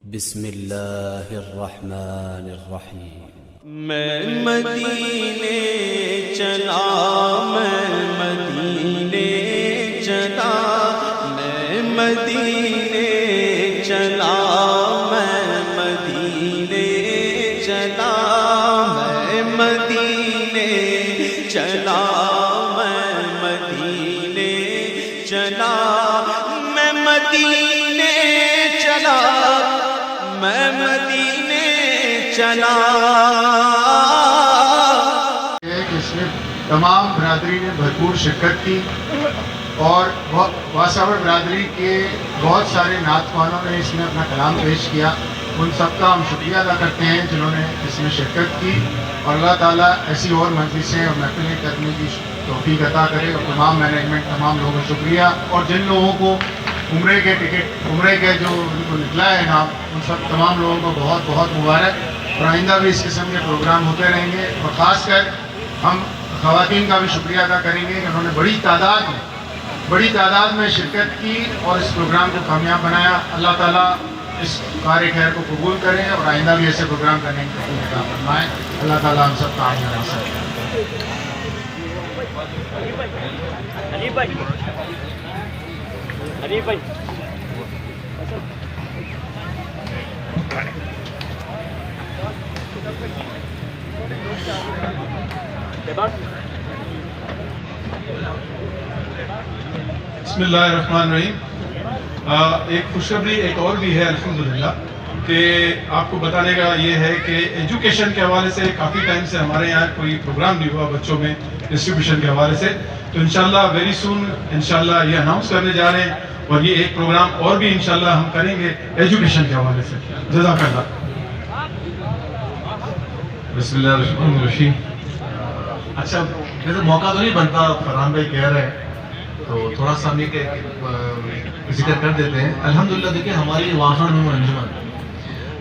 بسم اللہ الرحمن الرحیم۔ میں مدینے چلا، میں مدینے چلا، میں مدینے چلا، میں مدینے چلا، میں مدینے چلا، میں مدینے چلا، میں مدینے چلا، میں مدینے چلا۔ اس میں تمام برادری نے بھرپور شرکت کی اور واسعور برادری کے بہت سارے نعت خوانوں نے اس میں اپنا کلام پیش کیا۔ ان سب کا ہم شکریہ ادا کرتے ہیں جنہوں نے اس میں شرکت کی، اور اللہ تعالیٰ ایسی اور مجلسیں اور محفلیں کرنے کی توفیق عطا کرے۔ اور تمام مینجمنٹ، تمام لوگوں کا شکریہ، اور جن لوگوں کو عمرے کے ٹکٹ، عمرے کے جو ان کو نکلا ہے نام، ان سب تمام لوگوں کو بہت بہت مبارک، اور آئندہ بھی اس قسم کے پروگرام ہوتے رہیں گے۔ اور خاص کر ہم خواتین کا بھی شکریہ ادا کریں گے کہ انہوں نے بڑی تعداد میں شرکت کی اور اس پروگرام کو کامیاب بنایا۔ اللہ تعالیٰ اس کار خیر کو قبول کریں اور آئندہ بھی ایسے پروگرام کرنے کی توفیق عطا فرمائیں۔ اللہ تعالیٰ ہم سب کا آمین حاصل کریں۔ بسم اللہ الرحمن الرحیم۔ ایک خوشخبری ایک اور بھی ہے الحمدللہ، کہ آپ کو بتانے کا یہ ہے کہ ایجوکیشن کے حوالے سے کافی ٹائم سے ہمارے یہاں کوئی پروگرام نہیں ہوا بچوں میں ڈسٹریبیوشن کے حوالے سے، تو انشاءاللہ ویری سون انشاءاللہ یہ اناؤنس کرنے جا رہے ہیں، اور یہ ایک پروگرام اور بھی انشاءاللہ ہم کریں گے ایجوکیشن کے حوالے سے۔ جزاک اللہ۔ بسم اللہ الرحمن الرحیم۔ اچھا، جیسے موقع تو نہیں بنتا، فرحان بھائی کہہ رہے ہیں تو تھوڑا سا ہم یہ ذکر کر دیتے ہیں۔ الحمدللہ دیکھیں، ہماری وافر نور انجمن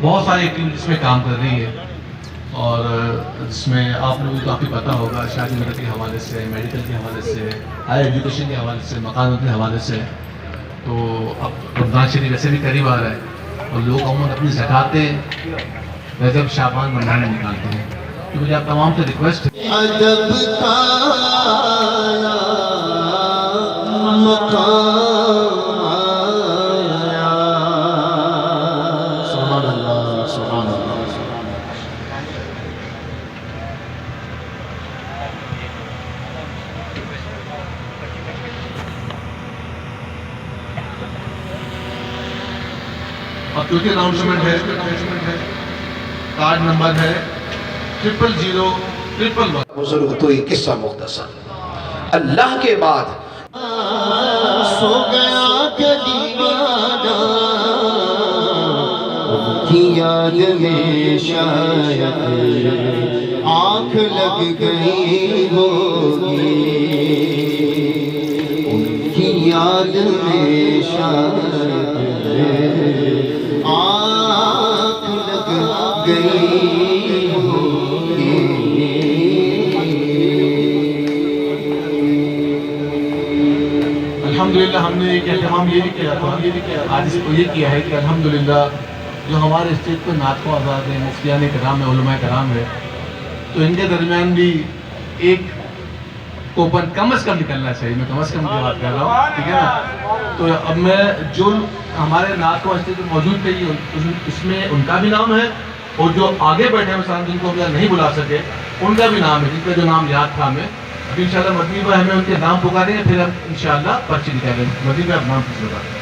بہت ساری ایکٹیویٹیز میں کام کر رہی ہے، اور اس میں آپ لوگوں کو کافی پتہ ہوگا، شادی مدد کے حوالے سے، میڈیکل کے حوالے سے، ہائر ایجوکیشن کے حوالے سے، مکانات کے حوالے سے۔ تو اب رمضان شریف ویسے بھی قریب آ رہا ہے، اور لوگ عموماً اپنی زکاتیں رجب شعبان رمضان میں نکالتے ہیں، تو مجھے آپ تمام سے ریکویسٹ ہے عجب کا مقام آیا، سبحان اللہ، سبحان اللہ۔ اب کیونکہ اناؤنسمنٹ ہے، کارڈ نمبر ہے 000111۔ بزرگ تو یہ قصہ مختصر، اللہ کے بعد سو گیا کہ دیوانہ ان کی یاد میں شاید آنکھ لگ گئی ہوگی، ان کی یاد میں شاید آنکھ لگ گئی ہوگی۔ الحمدللہ ہم نے ایک اہتمام یہ بھی کیا تھا، آج اس کو یہ کیا ہے کہ الحمدللہ جو ہمارے اسٹیٹ پہ نعت خواں آزاد ہیں، مفتیان کرام ہیں، علماء کرام ہیں، تو ان کے درمیان بھی ایک کوپن کم از کم نکلنا چاہیے۔ میں کم از کم کی بات کر رہا ہوں، ٹھیک ہے نا؟ تو اب میں جو ہمارے نعت خواں اسٹیٹ پہ موجود تھے، اس میں ان کا بھی نام ہے، اور جو آگے بیٹھے مثلا جن کو ہم نہیں بلا سکے ان کا بھی نام ہے، جن کا جو نام یاد تھا ہمیں۔ ابھی انشاءاللہ مدنی بھائی ہمیں ان کے نام پکاریں گے، پھر ہم انشاءاللہ پرچی نکالیں گے۔ مدنی بھائی آپ نام پوچھ بتا دیں۔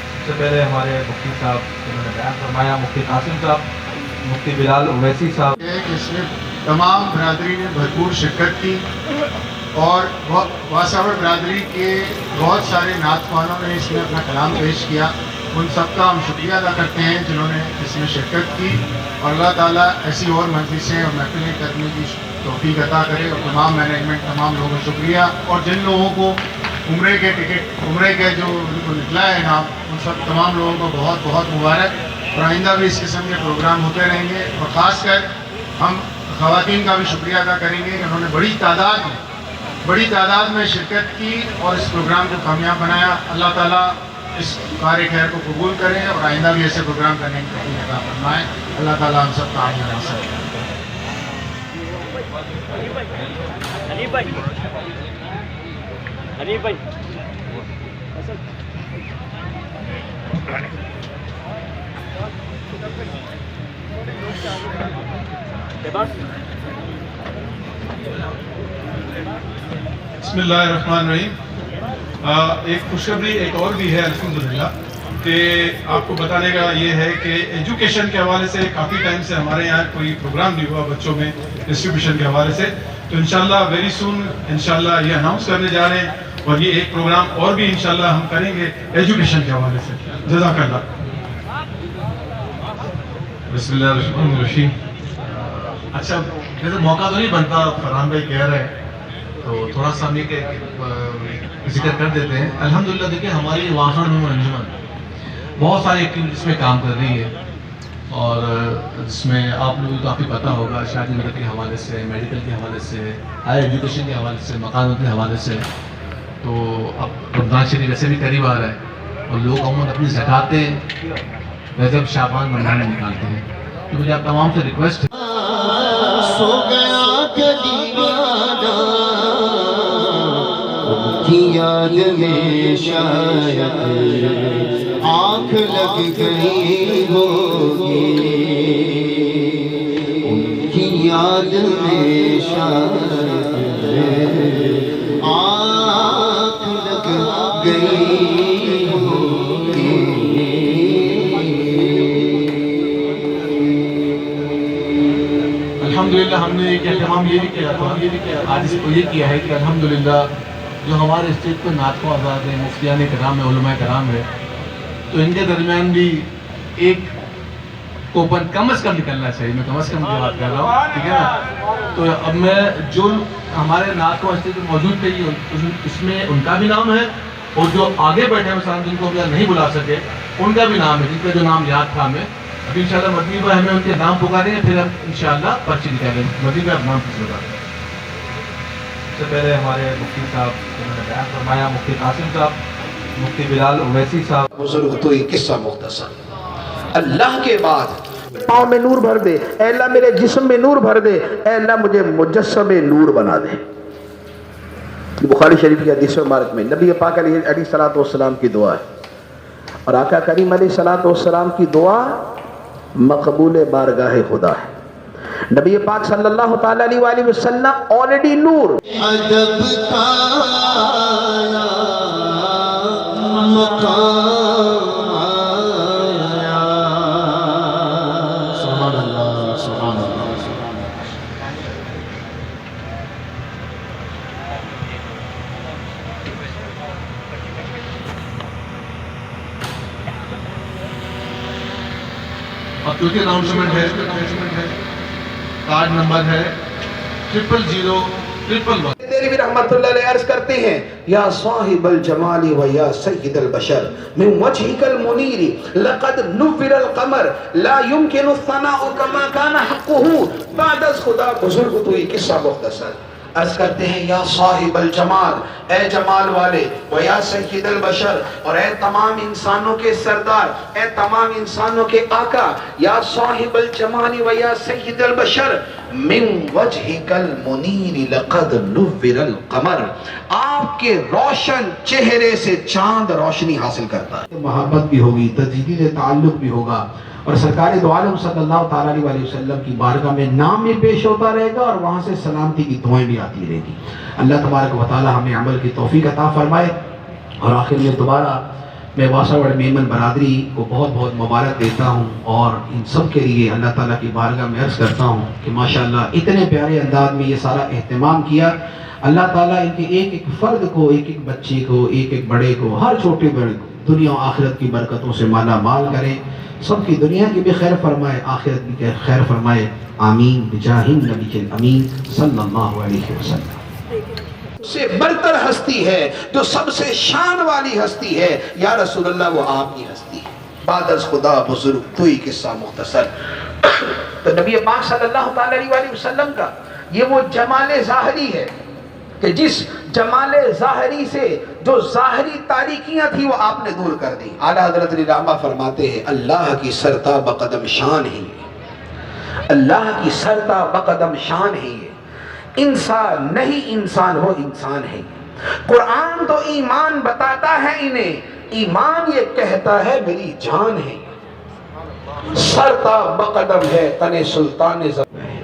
سب سے پہلے ہمارے مفتی صاحب جنہوں نے بیان فرمایا، مفتی قاسم صاحب، مفتی بلال اویسی صاحب۔ اس میں تمام برادری نے بھرپور شرکت کی، اور واسعور برادری کے بہت سارے نعت خوانوں نے اس میں اپنا کلام پیش کیا۔ ان سب کا ہم شکریہ ادا کرتے ہیں جنہوں نے اس میں شرکت کی، اور اللہ تعالیٰ ایسی اور مجلسیں اور محفلیں کرنے کی توفیق عطا کرے۔ اور تمام مینجمنٹ، تمام لوگوں کا شکریہ، اور جن لوگوں کو عمرے کے ٹکٹ، عمرے کے جو ان کو نکلا ہے نام، ان سب تمام لوگوں کو بہت بہت مبارک، اور آئندہ بھی اس قسم کے پروگرام ہوتے رہیں گے۔ اور خاص کر ہم خواتین کا بھی شکریہ ادا کریں گے کہ انہوں نے بڑی تعداد میں شرکت کی اور اس پروگرام کو کامیاب بنایا۔ اللہ تعالیٰ اس کار خیر کو قبول کریں اور آئندہ بھی ایسے پروگرام کرنے کی توفیق عطا فرمائیں. اللہ تعالیٰ ہم سب کا عامل ناصر ہے. بسم اللہ الرحمن الرحیم. ایک خوشخبری ایک اور بھی ہے الحمدللہ کہ آپ کو بتانے کا یہ ہے کہ ایجوکیشن کے حوالے سے کافی ٹائم سے ہمارے یہاں کوئی پروگرام نہیں ہوا بچوں میں ڈسٹریبیوشن کے حوالے سے. تو انشاءاللہ ویری سون انشاءاللہ یہ اناؤنس کرنے جا رہے ہیں اور یہ ایک پروگرام اور بھی انشاءاللہ ہم کریں گے ایجوکیشن کے حوالے سے. جزاک اللہ. بسم اللہ الرحمن الرحیم. اچھا جیسے موقع تو نہیں بنتا، فرحان بھائی کہہ رہے ہیں تو تھوڑا سا ہم یہ ذکر کر دیتے ہیں. الحمدللہ دیکھیں ہماری وافر میں انجمن بہت ساری ایکٹیویٹیز میں کام کر رہی ہے اور جس میں آپ لوگوں کو کافی پتہ ہوگا شادی مدد کے حوالے سے، میڈیکل کے حوالے سے، ہائر ایجوکیشن کے حوالے سے، مکانات کے حوالے سے. تو اب رمضان شریف ویسے بھی قریب آ رہا ہے اور لوگ عموماً اپنی زکاتیں رجب شعبان رمضان میں نکالتے ہیں. تو مجھے آپ تمام سے ریکویسٹ ہے سو گیا کہ دیوانہ ان کی یاد میں شاید آنکھ لگ گئی ہوگی، ان کی یاد میں شاید آنکھ لگ گئی ہوگی. الحمدللہ ہم نے ایک اہتمام یہ بھی کیا تھا، آج اس کو یہ کیا ہے کہ الحمدللہ جو ہمارے اسٹیٹ پر ناطق آزاد ہیں، مفتیان کرام ہیں، علماء کرام ہیں، تو ان کے درمیان بھی ایک کوپن کم از کم نکلنا چاہیے. میں کم از کم کی بات کر رہا ہوں، ٹھیک ہے نا. تو اب میں جو ہمارے ناطق اسٹیٹ میں موجود تھے اس میں ان کا بھی نام ہے اور جو آگے بیٹھے ہیں مثلا جن کو ہم نہیں بلا سکے ان کا بھی نام ہے، جن کا جو نام یاد تھا ہمیں. ابھی انشاءاللہ مدنی بھائی ہمیں ان کے نام پکاریں گے، پھر ہم انشاءاللہ پرچی نکالیں گے. مدنی بھائی آپ نام کچھ بتا دیں. سب سے پہلے ہمارے مفتی صاحب جنہوں نے بیان فرمایا، مفتی قاسم صاحب، مفتی بلال اویسی صاحب. بزرگ تو یہ قصہ مختصر. اللہ کے بعد پاؤں میں نور بھر دے، اے اللہ میرے جسم میں نور بھر دے، اے اللہ مجھے مجسم نور بنا دے. بخاری شریف کی حدیث مبارک میں نبی پاک علیہ الصلوۃ والسلام کی دعا ہے اور آقا کریم علیہ الصلوۃ والسلام کی دعا مقبول بارگاہ خدا ہے. نبی پاک صلی اللہ تعالی علیہ وآلہ وسلم آلریڈی نور. ادب کا مقام آیا. سبحان اللہ سبحان اللہ. اب کیونکہ اناؤنسمنٹ ہے، کارڈ نمبر ہے 0001111. تیری بھی رحمت اللہ علیہ عرض کرتے ہیں یا صاحب الجمال و یا سید البشر من وجهك المنیر لقد نور القمر لا يمكن الثناء كما كان حقه بعد از خدا. بزرگ تو یہ قصہ مختصر عرض کرتے ہیں یا صاحب الجمال، اے جمال والے، و یا سید البشر، اور اے تمام انسانوں کے سردار، اے تمام انسانوں کے آقا، یا صاحب الجمال و یا سید البشر من وجهك المنیر لقد نور القمر. آپ کے روشن چہرے سے چاند روشنی حاصل کرتا ہے. محبت بھی ہوگی، تجدید تعلق بھی ہوگا اور سرکار دو عالم صلی اللہ تعالیٰ علیہ وسلم کی بارگاہ میں نام بھی پیش ہوتا رہے گا اور وہاں سے سلامتی کی دعائیں بھی آتی رہے گی. اللہ تبارک و تعالیٰ ہمیں عمل کی توفیق عطا فرمائے. اور آخر میں دوبارہ میں واساوڑ میمن برادری کو بہت بہت مبارک دیتا ہوں اور ان سب کے لیے اللہ تعالیٰ کی بارگاہ میں عرض کرتا ہوں کہ ماشاءاللہ اتنے پیارے انداز میں یہ سارا اہتمام کیا. اللہ تعالیٰ ان کے ایک ایک فرد کو، ایک ایک بچے کو، ایک ایک بڑے کو، ہر چھوٹے بڑے کو دنیا و آخرت کی برکتوں سے مالا مال کرے. سب کی دنیا کی بھی خیر فرمائے، آخرت کی خیر فرمائے. آمین بجاہ النبی الامین صلی اللہ علیہ وسلم. سے برتر ہستی ہے، جو سب سے شان والی ہستی ہے، یا رسول اللہ وہ آپ کی ہستی ہے. بعد از خدا بزرگ تو ہی قصہ مختصر. تو نبی پاک صلی اللہ تعالی علیہ وسلم کا یہ وہ جمال ظاہری ہے کہ جس جمال ظاہری سے جو ظاہری تاریکیاں تھی وہ آپ نے دور کر دی. اعلیٰ حضرت علامہ فرماتے ہیں اللہ کی سرتا بقدم شان ہی ہے، اللہ کی سرتا بقدم شان ہی ہے. انسان نہیں انسان ہو انسان ہے. قرآن تو ایمان بتاتا ہے انہیں، ایمان یہ کہتا ہے میری جان ہے. سرتا بقدم ہے تن سلطان زمان ہے.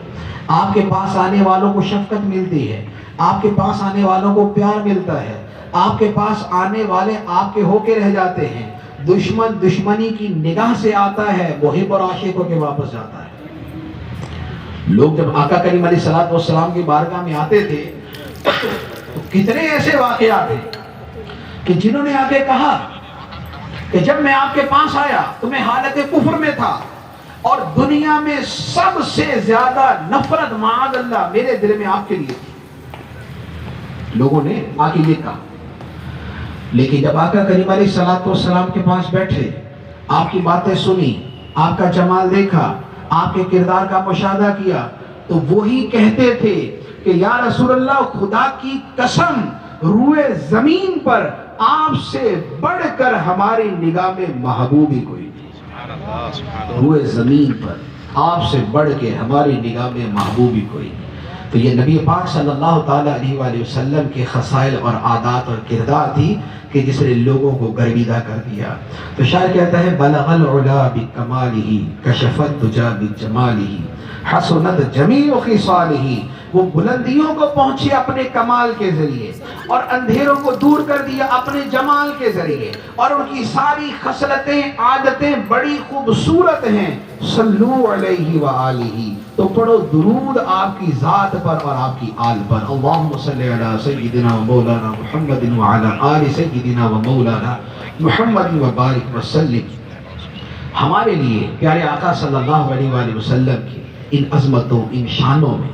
آپ کے پاس آنے والوں کو شفقت ملتی ہے، آپ کے پاس آنے والوں کو پیار ملتا ہے، آپ کے پاس آنے والے آپ کے ہو کے رہ جاتے ہیں. دشمن دشمنی کی نگاہ سے آتا ہے، محب اور عاشق ہو کے واپس جاتا ہے. لوگ جب آقا کریم علیہ السلام کی بارگاہ میں آتے تھے تو کتنے ایسے واقعات ہیں کہ جنہوں نے آ کے کہا کہ جب میں آپ کے پاس آیا تو میں حالت کفر میں تھا اور دنیا میں سب سے زیادہ نفرت معاذ اللہ میرے دل میں آپ کے لیے تھی. لوگوں نے آ کے یہ کہا. لیکن جب آقا کریم علیہ السلام کے پاس بیٹھے، آپ کی باتیں سنی، آپ کا جمال دیکھا، آپ کے کردار کا مشاہدہ کیا، تو وہی کہتے تھے کہ یا رسول اللہ خدا کی قسم روئے زمین پر آپ سے بڑھ کر ہماری نگاہ میں محبوب ہی کوئی نہیں. روئے زمین پر آپ سے بڑھ کے ہماری نگاہ میں محبوب ہی کوئی نہیں. تو یہ نبی پاک صلی اللہ تعالیٰ علیہ وآلہ وسلم کے خصائل اور عادات اور کردار تھی کہ جس نے لوگوں کو گرویدہ کر دیا. تو شاعر کہتا ہے بلغ العلا بکمالہ کشف الدجی بجمالہ حسنت جمیع خصالہ. وہ بلندیوں کو پہنچے اپنے کمال کے ذریعے اور اندھیروں کو دور کر دیا اپنے جمال کے ذریعے، اور ان کی ساری خصلتیں عادتیں بڑی خوبصورت ہیں. صلو علیہ وآلہ. تو پڑھو درود آپ کی ذات پر اور آپ کی آل پر. اللہم صلی علی سیدنا و مولانا محمد وعلی آل سیدنا و مولانا محمد وبارک وسلم. ہمارے لیے پیارے آقا صلی اللہ علیہ وآلہ وسلم کی ان عظمتوں، ان شانوں میں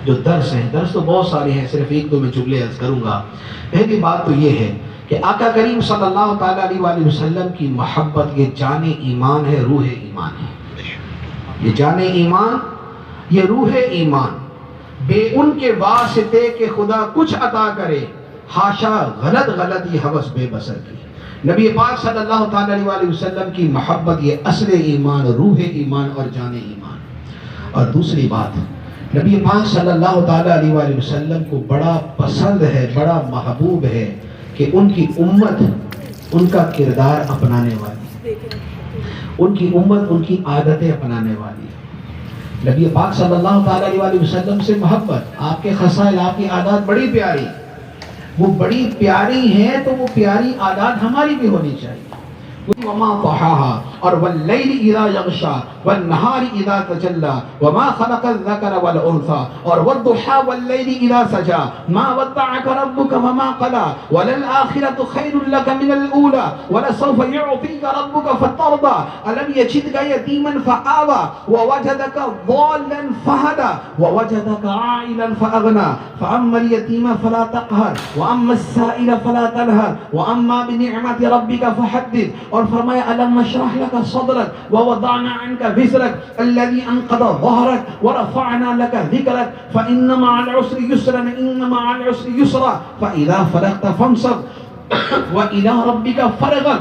جو درس ہیں، درس تو بہت سارے ہیں، صرف ایک دو میں جملے عرض کروں گا. پہلی بات تو یہ ہے کہ آقا کریم صلی اللہ تعالیٰ علیہ وآلہ وسلم کی محبت یہ جان ایمان ہے، روح ایمان ہے. یہ جان ایمان، یہ روح ایمان. بے ان کے واسطے کہ خدا کچھ عطا کرے، حاشا غلط یہ حوث بے بسر کی. نبی پاک صلی اللہ تعالیٰ علیہ وآلہ وسلم کی محبت یہ اصل ایمان، روح ایمان اور جان ایمان. اور دوسری بات، نبی پاک صلی اللہ تعالیٰ علیہ وآلہ وسلم کو بڑا پسند ہے، بڑا محبوب ہے کہ ان کی امت ان کا کردار اپنانے والی، ان کی امت ان کی عادتیں اپنانے والی. نبی پاک صلی اللہ تعالیٰ علیہ وآلہ وسلم سے محبت، آپ کے خصائل، آپ کی عادات بڑی پیاری، وہ بڑی پیاری ہیں تو وہ پیاری عادات ہماری بھی ہونی چاہیے. وما ضحاها اور واللیل اذا یغشا والنہار اذا تجلی وما خلق الذکر والانثى اور والضحى واللیل اذا سجا ما ودعك ربك وما قلى وللآخرة خیر لك من الأولى ولسوف يعطيك ربك فترضى ألم يجدك يتيما فآوى ووجدك ضالا فهدى ووجدك عائلا فأغنى فأما اليتيم فلا تقهر وأما السائل فلا تنهر وأما بنعمة ربك فحدث. اور فرمایا الم نشرح لك صدرك ووضعنا عنك وزرك الذي انقض ظهرك ورفعنا لك ذكرك فإن مع العسر يسرا إن مع العسر يسرا فإذا فرغت فانصب وإلى ربك فرغب.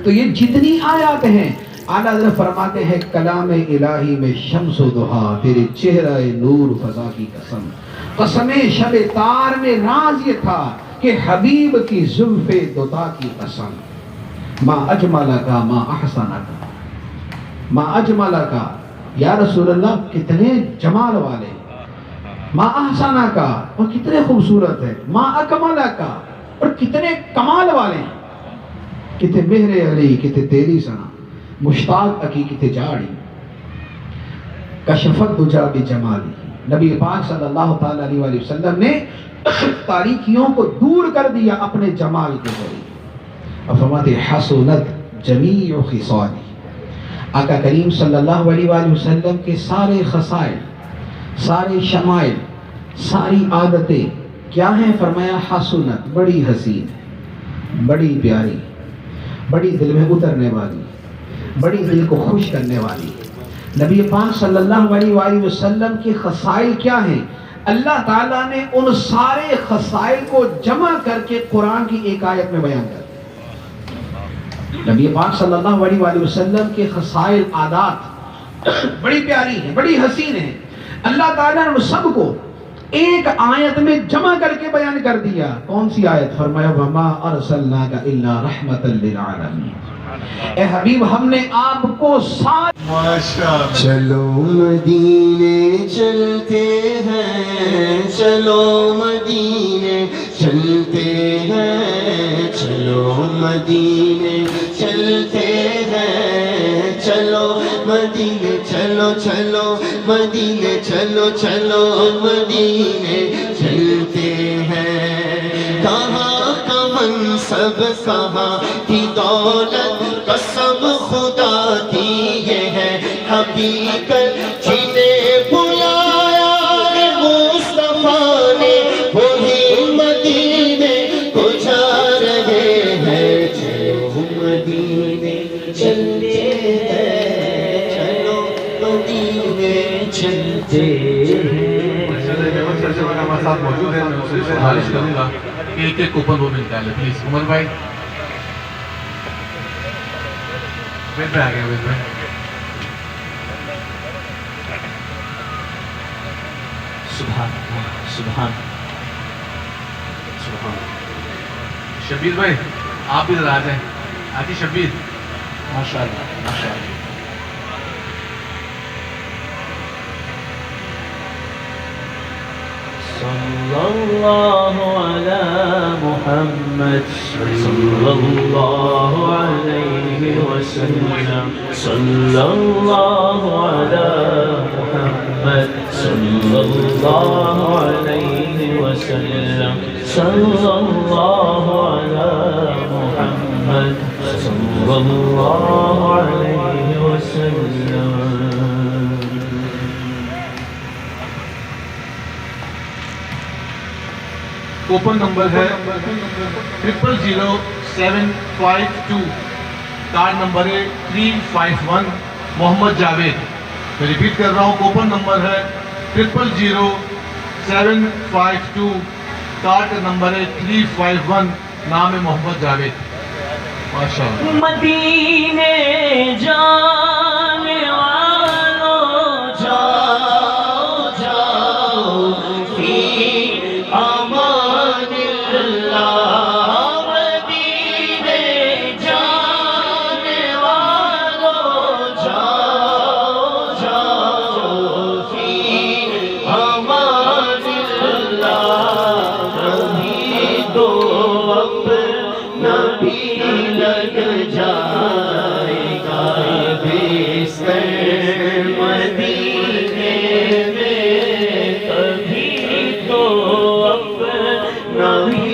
تو یہ جتنی آیات ہیں اعلیٰ حضرت فرماتے ہیں کلام الہی میں شمس و ضحیٰ تیرے چہرہ نور فضا کی قسم، قسم شب تار میں راز یہ تھا کہ حبیب کی زلف دوتا کی قسم. ما اجمل کا ما احسن کا ما اجمل کا، یا رسول اللہ کتنے جمال والے، ما احسن کا اور کتنے خوبصورت ہے، ما اکمل کا اور کتنے کمال والے ہیں. کتنے مہر علی کتنے تیری سنا مشتاق اکی کتنے جاڑی کشفت دجا بجمالی. نبی پاک صلی اللہ تعالیٰ علیہ وآلہ وسلم نے تاریکیوں کو دور کر دیا اپنے جمال کے ذریعے. اور فرماتے حسنت جمیع خصالہ. آقا کریم صلی اللہ علیہ وآلہ وسلم کے سارے خصائل، سارے شمائل، ساری عادتیں کیا ہیں؟ فرمایا حسنت، بڑی حسین، بڑی پیاری، بڑی دل میں اترنے والی، بڑی دل کو خوش کرنے والی. نبی پاک صلی اللہ علیہ وآلہ وسلم کی خصائل کیا ہیں؟ اللہ تعالیٰ نے ان سارے خصائل کو جمع کر کے قرآن کی ایک آیت میں بیان کر دیا۔ نبی پاک صلی اللہ علیہ وآلہ وسلم کے خصائل عادات بڑی پیاری ہیں، بڑی حسین ہیں، اللہ تعالیٰ نے ان سب کو ایک آیت میں جمع کر کے بیان کر دیا۔ کون سی آیت؟ فرمایا وَمَا أَرْسَلْنَاكَ إِلَّا رَحْمَةً لِلْعَالَمِينَ، اے حبیب ہم نے آپ کو چلو مدینے چلتے ہیں، چلو مدینے چلتے ہیں، چلو مدینے چلتے ہیں، چلو مدینے چلو چلو مدینے چلو چلو مدینے چلتے ہیں۔ کہاں کا منصب کہاں کی دولت، قسم خدا کی یہ ہے حقیقت، جنہیں بلایا ہے مصطفیٰ نے وہی مدینے کو جا رہے ہیں۔ چلو مدینے چلتے ہیں، چلو مدینے چلتے ہیں۔ ہمارے ساتھ موجود ہیں، میں اسے گزارش کروں گا کہ ایک ایک کوپن وہ ملتا ہے، پلیز عمر بھائی پہ آ گیا میں سبحان سبحان سبحان۔ شبیر بھائی آپ ادھر آ جائیں، آتی شبیر، ماشاء اللہ ماشاء اللہ۔ صلی اللہ علی محمد صلی اللہ علیہ وسلم، صلی اللہ علی محمد صلی اللہ علیہ وسلم، صلی اللہ علی محمد صلی اللہ علیہ وسلم۔ کوپن نمبر ہے 000752، کارڈ نمبر ہے 351، محمد جاوید۔ میں ریپیٹ کر رہا ہوں، کوپن نمبر ہے 000752، کارڈ نمبر ہے 351، نام ہے محمد جاوید۔ ماشاء اللہ۔ مدینے جانے والوں جاؤ جاؤ فی امان اللہ، مدینے جانے والوں جاؤ جاؤ فی امان اللہ، کبھی تو اپنا بھی لگ جائے گا بستر مدینے میں، کبھی تو اپنا بھی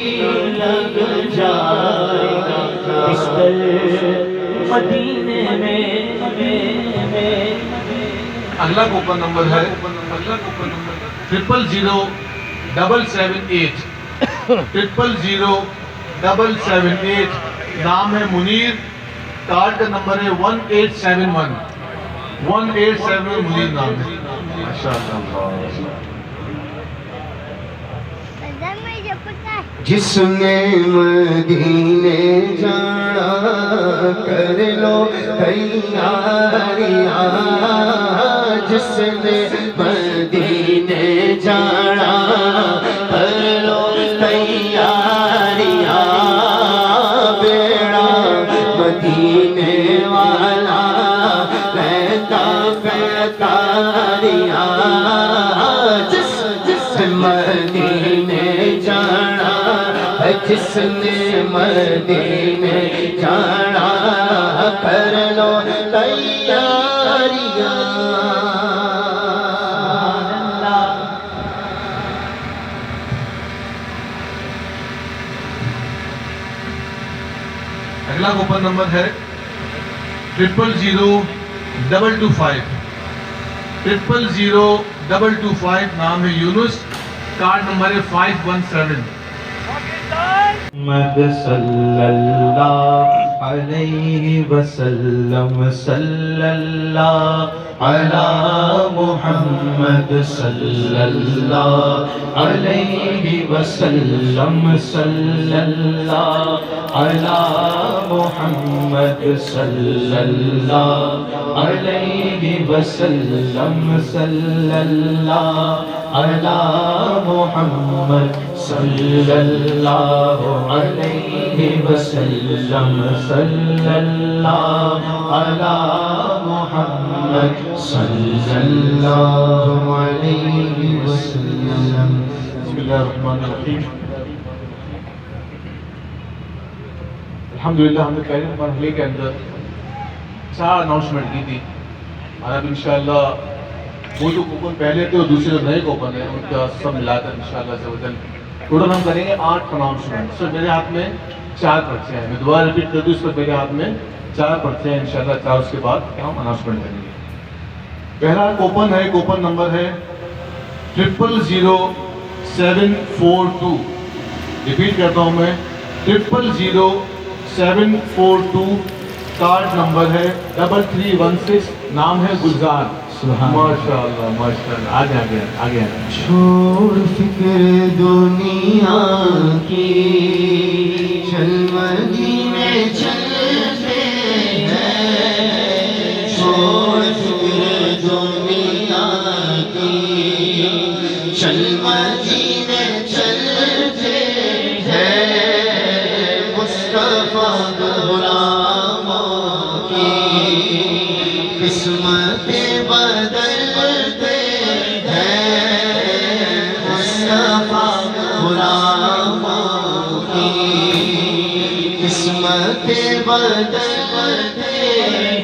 لگ جائے گا بستر مدینے میں۔ اگلا کوپن نمبر ہے 000778، 000778، نام ہے منیر، کارڈ کا نمبر ہے 1871، 1871 منیر نام ہے۔ ماشاءاللہ۔ جس نے مدینے جانا کر لو تیاریاں، جس نے مدینے جانا کر لو تیاریاں، بیڑا مدینے والا رہتا تاریاں، جس مدینے جانا، جس نے مدینے جانا کر لو تیاریاں۔ اگلا کوپن نمبر ہے 000225، 000225، نام ہے یونس، کارڈ نمبر ہے 517۔ محمد صلی اللہ علیہ وسلم صلی اللہ علی محمد صلی اللہ علیہ وسلم صلی اللہ علی محمد صلی اللہ علیہ وسلم صلی اللہ علی محمد صلی اللہ علیہ وسلم صلی اللہ علی محمد صلی اللہ علیہ وسلم. بسم اللہ الرحمن الرحیم. الحمدللہ ہم نے پہلے مرحلے کے اندر 4 اناؤنسمنٹ کی تھی اور اب انشاءاللہ وہ جو کوپن پہلے تھے اور دوسرے جو نئے کوپن ہیں ان کا سب ملا کر انشاءاللہ ٹوٹل ہم کریں گے 8 اناؤنسمنٹ. سر میرے ہاتھ میں 4 پرچے ہیں. میں دوبارہ ریپیٹ کر دوں اس پر میرے ہاتھ میں 4 پرچے ہیں انشاءاللہ 4 اس کے بعد ہم اناؤنسمنٹ کریں گے. پہلا کوپن ہے, کوپن نمبر ہے 000742. ریپیٹ کرتا ہوں میں 000742. کارڈ نمبر ہے 3316. نام ہے گلزار. ماشاءاللہ ماشاءاللہ. آگے آگے چھوڑ فکر دنیا کی چل مدینے چلتے ہیں. چھوڑ فکر دنیا کی چل مدینے چلتے ہیں. مصطفیٰ غلاموں کی قسمت بدلتے ہیں. مصطفیٰ غلاموں کی قسمت بدلتے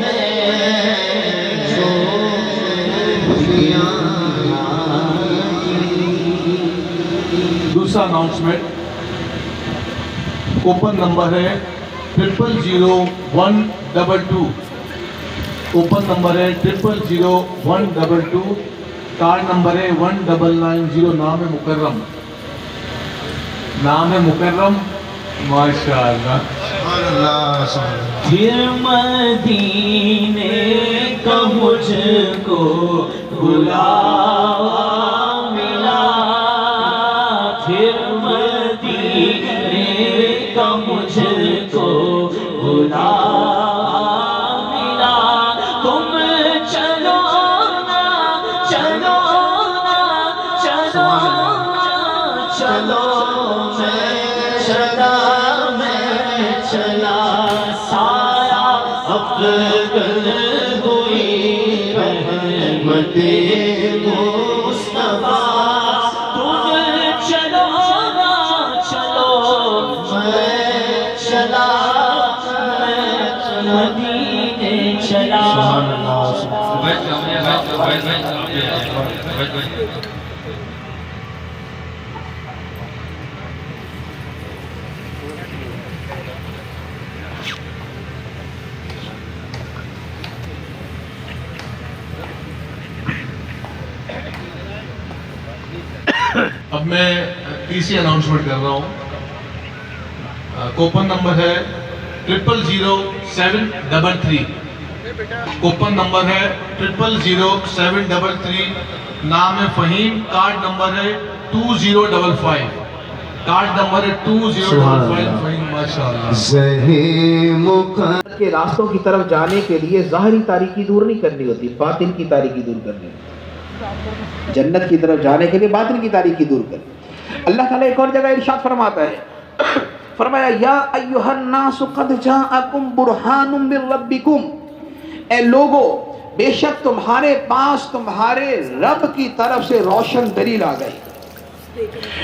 ہیں. دوسرا اناؤنسمنٹ کوپن نمبر ہے 000122. کوپن نمبر ہے 000122. کارڈ نمبر ہے 1990. نام ہے مکرم. نام ہے مکرم. ماشاءاللہ. پھر مدینے کا مجھ کو بلاوا ملا. پھر مدینے کا مجھ کو بلاوا ملا. تم چلو نا چلو نا چلو نا چلو. میں چلا سایہ افضل ہوئی رحمت مصطفیٰ. تم چلو نا چلو میں چلا مدینے چلا. اب میں تیسری اناؤنسمنٹ کر رہا ہوں. کوپن نمبر ہے 000733. کوپن نمبر ہے 000733. نام ہے فہیم. کارڈ نمبر ہے 2055. کارڈ نمبر ہے 2055. فہیم ماشاءاللہ. کے راستوں کی طرف جانے کے لیے ظاہری تاریکی دور نہیں کرنی ہوتی, باطن کی تاریکی دور کرنی ہوتی. جنت کی طرف جانے کے لیے باطن کی تاریکی دور کرنی. اللہ تعالیٰ ایک اور جگہ ارشاد فرماتا ہے, فرمایا یا ایھا الناس قد جاءکم برہان من ربکم. اے لوگو بے شک تمہارے پاس تمہارے رب کی طرف سے روشن دلیل آ گئی.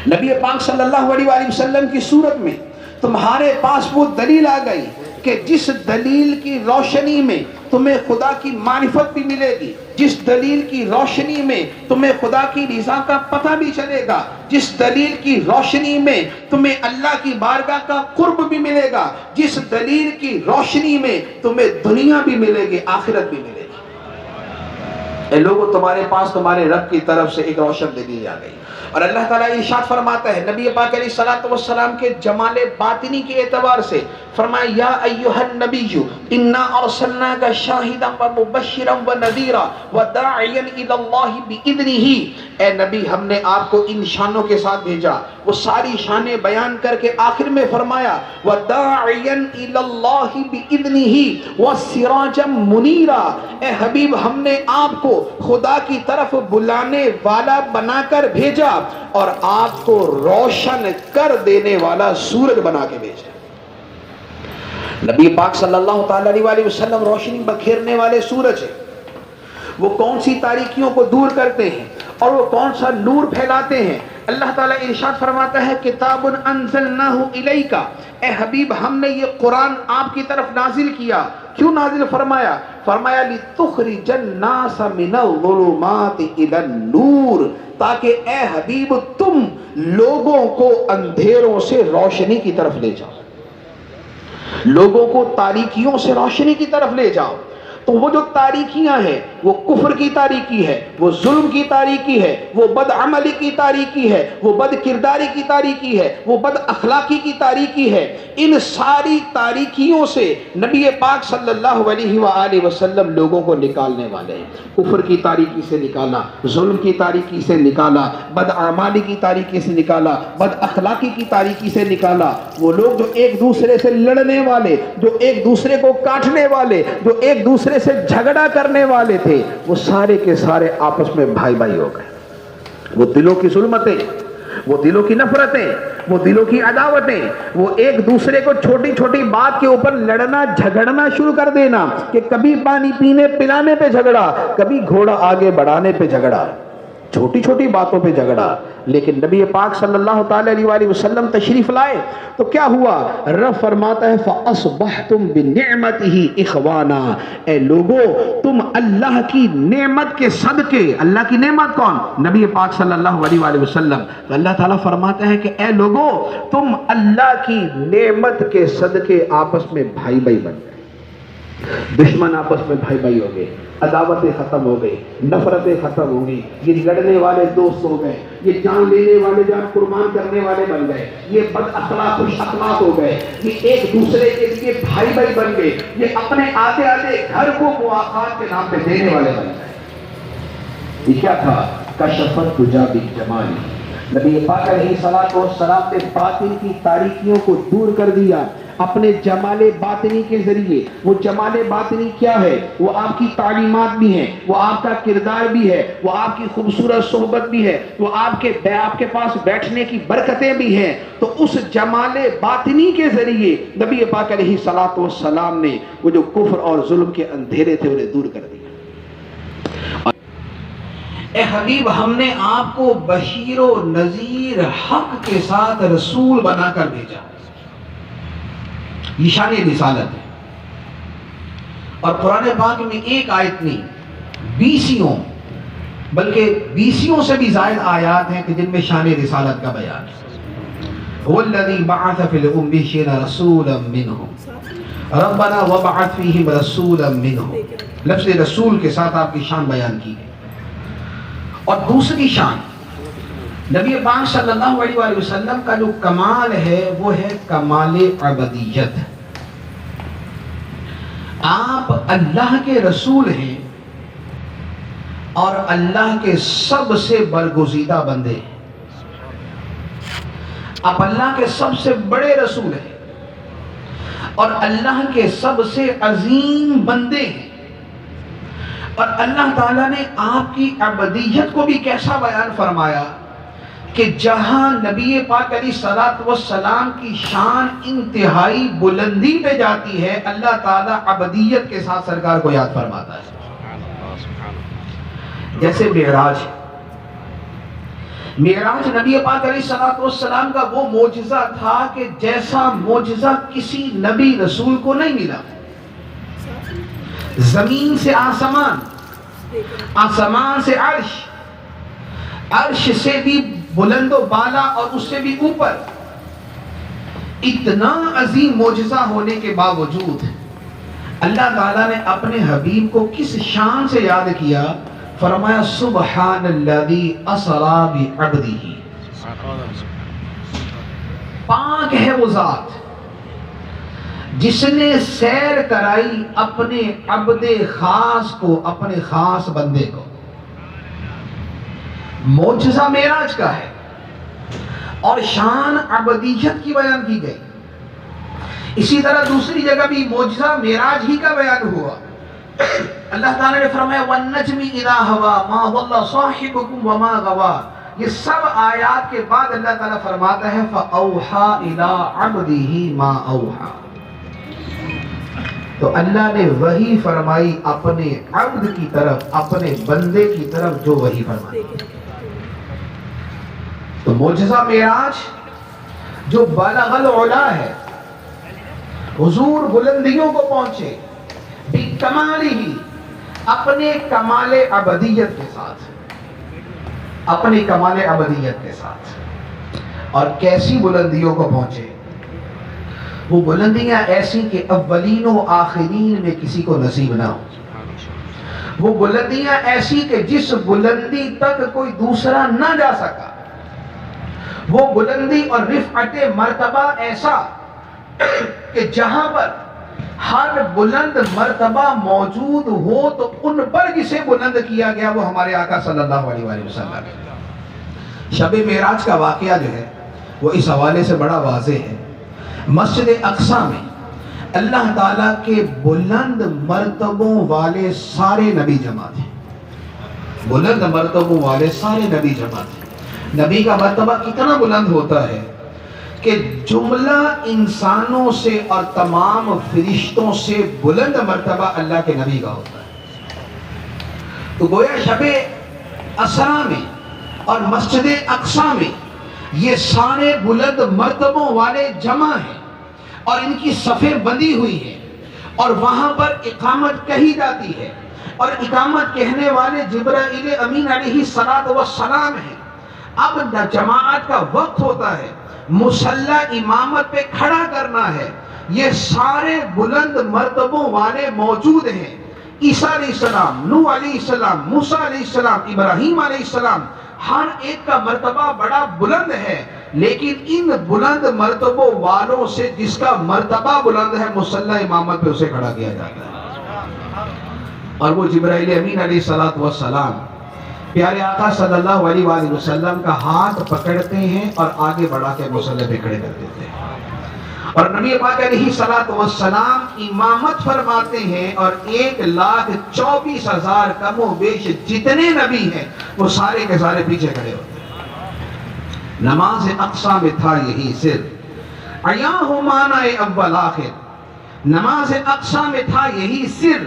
نبی پاک صلی اللہ علیہ وآلہ وسلم کی صورت میں تمہارے پاس وہ دلیل آ گئی کہ جس دلیل کی روشنی میں تمہیں خدا کی معرفت بھی ملے گی, جس دلیل کی روشنی میں تمہیں خدا کی رضا کا پتہ بھی چلے گا, جس دلیل کی روشنی میں تمہیں اللہ کی بارگاہ کا قرب بھی ملے گا, جس دلیل کی روشنی میں تمہیں دنیا بھی ملے گی, آخرت بھی ملے گی. اے لوگوں تمہارے پاس تمہارے رب کی طرف سے ایک روشن دلیل آ گئی. اور اللہ تعالیٰ ارشاد فرماتا ہے نبی پاک علیہ الصلوۃ والسلام کے جمال باطنی کے اعتبار سے فرمایا یا ایھا النبی انا ارسلناک شاہدا ومبشرا ونذیرا وداعیا الی اللہ باذنہ، اے نبی ہم نے آپ کو ان شانوں کے ساتھ بھیجا، وہ ساری شانیں بیان کر کے آخر میں فرمایا وداعیا الی اللہ باذنہ وسراجا منیرا، اے حبیب ہم نے آپ کو خدا کی طرف بلانے والا بنا کر بھیجا اور آپ کو روشن کر دینے والا سورج بنا کے بھیجا۔ نبی پاک صلی اللہ تعالی علیہ وسلم روشنی بکھیرنے والے سورج ہیں، وہ کون سی تاریکیوں کو دور کرتے ہیں اور وہ کون سا نور پھیلاتے ہیں۔ اللہ تعالیٰ ارشاد فرماتا ہے کتاب انزلناہ الیک، اے حبیب ہم نے یہ قرآن آپ کی طرف نازل کیا، کیوں نازل فرمایا؟ فرمایا لتخرج الناس من الظلمات الی النور، تاکہ اے حبیب تم لوگوں کو اندھیروں سے روشنی کی طرف لے جاؤ، لوگوں کو تاریکیوں سے روشنی کی طرف لے جاؤ۔ تو وہ جو تاریکیاں ہیں وہ کفر کی تاریکی ہے، وہ ظلم کی تاریکی ہے، وہ بد عملی کی تاریکی ہے، وہ بد کرداری کی تاریکی ہے، وہ بد اخلاقی کی تاریکی ہے۔ ان ساری تاریکیوں سے نبی پاک صلی اللہ علیہ وآلہ وسلم لوگوں کو نکالنے والے ہیں۔ کفر کی تاریکی سے نکالا، ظلم کی تاریکی سے نکالا، بد اعمالی کی تاریکی سے نکالا، بد اخلاقی کی تاریکی سے نکالا۔ وہ لوگ جو ایک دوسرے سے لڑنے والے، جو ایک دوسرے کو کاٹنے والے، جو ایک دوسرے سے جھگڑا کرنے والے تھے، وہ سارے کے سارے آپس میں بھائی بھائی ہو گئے۔ وہ دلوں کی ظلمتیں، وہ دلوں کی نفرتیں، وہ دلوں کی عداوتیں، وہ ایک دوسرے کو چھوٹی چھوٹی بات کے اوپر لڑنا جھگڑنا شروع کر دینا، کہ کبھی پانی پینے پلانے پہ جھگڑا، کبھی گھوڑا آگے بڑھانے پہ جھگڑا، چھوٹی چھوٹی باتوں پہ جھگڑا۔ لیکن نبی پاک صلی اللہ تعالی علیہ وسلم تشریف لائے تو کیا ہوا؟ رب فرماتا ہے فَأَصْبَحْتُمْ بِنِعْمَتِهِ إِخْوَانًا، اے لوگو تم اللہ کی نعمت کے صدقے، اللہ کی نعمت کون؟ نبی پاک صلی اللہ علیہ وسلم۔ تو اللہ تعالیٰ فرماتا ہے کہ اے لوگو تم اللہ کی نعمت کے صدقے آپس میں بھائی بھائی بن گئے، دشمن آپس میں بھائی بھائی ہو گئے، عداوتیں ختم ہو گئی، نفرتیں ختم ہو گئی، یہ لڑنے والے دوست ہو گئے، یہ جان لینے والے جان قربان کرنے والے بن گئے، یہ بد اخلاق خوش اخلاق ہو گئے، یہ ایک دوسرے کے لیے بھائی بھائی بن گئے، یہ اپنے آدھے آدھے گھر کو مواخات کے نام پہ دینے والے بن گئے۔ یہ کیا تھا؟ کشفت حجاب الجمال، نبی پاک علیہ الصلوۃ والسلام نے باطن کی تاریکیوں کو دور کر دیا اپنے جمال باطنی کے ذریعے۔ وہ جمال باطنی کیا ہے؟ وہ آپ کی تعلیمات بھی ہیں، وہ آپ کا کردار بھی ہے، وہ آپ کی خوبصورت صحبت بھی ہے، وہ آپ کے پاس بیٹھنے کی برکتیں بھی ہیں۔ تو اس جمال باطنی کے ذریعے نبی پاک علیہ الصلوۃ والسلام نے وہ جو کفر اور ظلم کے اندھیرے تھے انہیں دور کر دیا۔ اے حبیب ہم نے آپ کو بشیر و نذیر حق کے ساتھ رسول بنا کر بھیجا، یہ شان رسالت ہے۔ اور قرآن پاک میں ایک آیت نہیں، بیسیوں، بلکہ بیسیوں سے بھی زائد آیات ہیں کہ جن میں شان رسالت کا بیان ہے۔ وَالَّذِي بَعَثَ فِي الْأُمِّيِّينَ رَسُولًا مِّنْهُمْ رَبَّنَا وَبَعَثْ فِيهِمْ رَسُولًا مِّنْهُمْ، لفظ رسول کے ساتھ آپ کی شان بیان کی گئی۔ اور دوسری شان نبی پاک صلی اللہ علیہ وسلم کا جو کمال ہے وہ ہے کمال عبدیت۔ آپ اللہ کے رسول ہیں اور اللہ کے سب سے برگزیدہ بندے ہیں۔ آپ اللہ کے سب سے بڑے رسول ہیں اور اللہ کے سب سے عظیم بندے ہیں۔ اور اللہ تعالیٰ نے آپ کی عبدیت کو بھی کیسا بیان فرمایا کہ جہاں نبی پاک علیہ الصلوۃ والسلام کی شان انتہائی بلندی پہ جاتی ہے، اللہ تعالیٰ عبدیت کے ساتھ سرکار کو یاد فرماتا ہے۔ جیسے معراج نبی پاک علیہ الصلوۃ والسلام کا وہ معجزہ تھا کہ جیسا معجزہ کسی نبی رسول کو نہیں ملا۔ زمین سے آسمان، آسمان سے عرش، عرش سے بھی بلند و بالا اور اس سے بھی اوپر، اتنا عظیم معجزہ ہونے کے باوجود اللہ تعالیٰ نے اپنے حبیب کو کس شان سے یاد کیا؟ فرمایا سبحان الذی اسری بعبدہ، پاک ہے وہ ذات، جس نے سیر کرائی اپنے عبد خاص کو، اپنے خاص بندے کو. معجزہ معراج کا ہے اور شان عبدیت کی بیان کی گئی. اسی طرح دوسری جگہ بھی معجزہ معراج ہی کا بیان ہوا. اللہ تعالیٰ نے فرمایا وَالنَّجْمِ إِذَا هَوَى مَا ضَلَّ صَاحِبُكُمْ وَمَا غَوَى. یہ سب آیات کے بعد اللہ تعالیٰ فرماتا ہے فَأَوْحَى إِلَىٰ عَبْدِهِ مَا أَوْحَى. تو اللہ نے وحی فرمائی اپنے عبد کی طرف، اپنے بندے کی طرف جو وحی فرمائی. تو معجزہ معراج جو بالغ العلا ہے، حضور بلندیوں کو پہنچے بکمالہ، اپنے کمال عبدیت کے ساتھ، اپنے کمال عبدیت کے ساتھ. اور کیسی بلندیوں کو پہنچے؟ وہ بلندیاں ایسی کہ اولین و آخرین میں کسی کو نصیب نہ ہو. وہ بلندیاں ایسی کہ جس بلندی تک کوئی دوسرا نہ جا سکا. وہ بلندی اور رفعت مرتبہ ایسا کہ جہاں پر ہر بلند مرتبہ موجود ہو تو ان پر جسے بلند کیا گیا وہ ہمارے آقا صلی اللہ علیہ وآلہ وسلم. شب معراج کا واقعہ جو ہے وہ اس حوالے سے بڑا واضح ہے. مسجد اقصی میں اللہ تعالیٰ کے بلند مرتبوں والے سارے نبی جمع تھے. بلند مرتبوں والے سارے نبی جمع تھے. نبی کا مرتبہ کتنا بلند ہوتا ہے کہ جملہ انسانوں سے اور تمام فرشتوں سے بلند مرتبہ اللہ کے نبی کا ہوتا ہے. تو گویا شب اسریٰ میں اور مسجد اقصی میں یہ سارے بلند مرتبوں والے جمع ہیں اور ان کی صفیں بندی ہوئی ہیں اور وہاں پر اقامت کہی جاتی ہے اور اقامت کہنے والے جبرائیل امین علیہ السلام ہیں. اب جماعت کا وقت ہوتا ہے، مصلی امامت پہ کھڑا کرنا ہے. یہ سارے بلند مرتبوں والے موجود ہیں. عیسیٰ علیہ السلام، نوح علیہ السلام، موسیٰ علیہ السلام، ابراہیم علیہ السلام، ہر ایک کا مرتبہ بڑا بلند ہے. لیکن ان بلند مرتبوں والوں سے جس کا مرتبہ بلند ہے مصلی امامت پہ اسے کھڑا کیا جاتا ہے. اور وہ جبرائیل امین علیہ السلام پیارے آقا صلی اللہ علیہ وآلہ وسلم کا ہاتھ پکڑتے ہیں اور آگے بڑھا کے مصلی پہ کھڑے کر دیتے ہیں اور نبی پاک علیہ السلام امامت فرماتے ہیں. اور 1,24,000 کم و بیش جتنے نبی ہیں وہ سارے کے سارے پیچھے کھڑے ہوتے ہیں. نماز اقصی میں تھا یہی سر، عیاں ہو معنی اول آخر. نماز اقصی میں تھا یہی سر،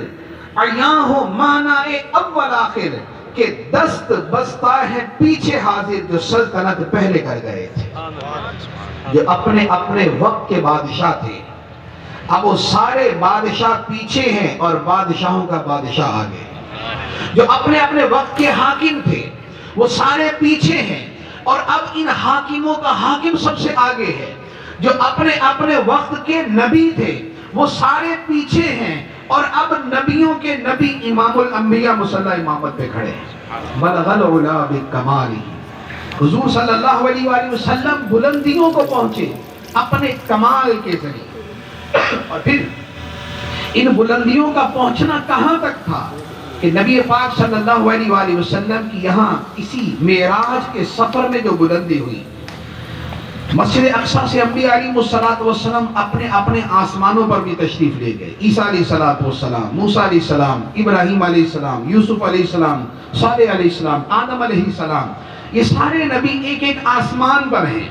عیاں ہو معنی اول آخر. کہ دست بستہ ہے پیچھے حاضر جو سلطنت پہلے کر گئے تھے، جو اپنے اپنے وقت کے بادشاہ تھے. اب وہ سارے بادشاہ پیچھے ہیں اور بادشاہوں کا بادشاہ آگے. جو اپنے اپنے وقت کے حاکم تھے وہ سارے پیچھے ہیں اور اب ان حاکموں کا حاکم سب سے آگے ہے. جو اپنے اپنے وقت کے نبی تھے وہ سارے پیچھے ہیں اور اب نبیوں کے نبی امام الانبیاء مصلی امامت پہ کھڑے ہیں. بلغ العلا بکمالہ. حضور صلی اللہ علیہ وآلہ وسلم بلندیوں کو پہنچے اپنے کمال کے ذریعے. اور پھر ان بلندیوں کا پہنچنا کہاں تک تھا کہ نبی پاک صلی اللہ علیہ وآلہ وسلم کی یہاں اسی معراج کے سفر میں جو بلندی ہوئی، مسجد اقصی سے انبیاء علیہ السلام اپنے اپنے آسمانوں پر بھی تشریف لے گئے. عیسیٰ علیہ السلام، موسیٰ علیہ السلام، ابراہیم علیہ السلام، یوسف علیہ السلام، صالح علیہ السلام، آدم علیہ السلام. یہ سارے نبی ایک ایک آسمان پر ہیں.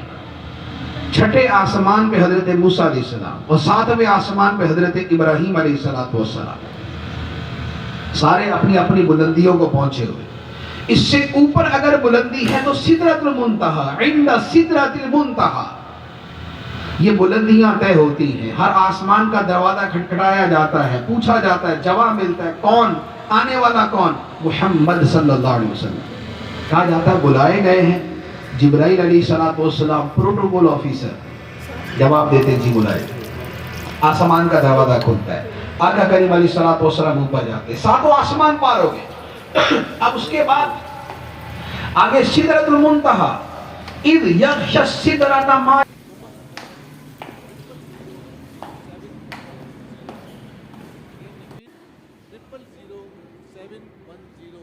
چھٹے آسمان پہ حضرت موسیٰ علیہ السلام اور ساتویں آسمان پہ حضرت ابراہیم علیہ السلام. سارے اپنی اپنی بلندیوں کو پہنچے ہوئے. اس سے اوپر اگر بلندی ہے تو سدرۃ المنتہی، عند سدرۃ المنتہی. یہ بلندیاں طے ہوتی ہیں. ہر آسمان کا دروازہ کھٹکھٹایا جاتا ہے، پوچھا جاتا ہے، جواب ملتا ہے کون آنے والا، کون؟ محمد صلی اللہ علیہ وسلم. کہا جاتا ہے بلائے گئے ہیں. جبرائیل علیہ السلام پروٹوکول آفیسر جواب دیتے جی بلائے. آسمان کا دروازہ کھلتا ہے، آقا کریم علیہ السلام اوپر جاتے، ساتوں آسمان پار ہو گئے. اب اس کے بعد آگے سدرۃ المنتہی، اذ یغشی السدرۃ ما 0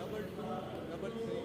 2233,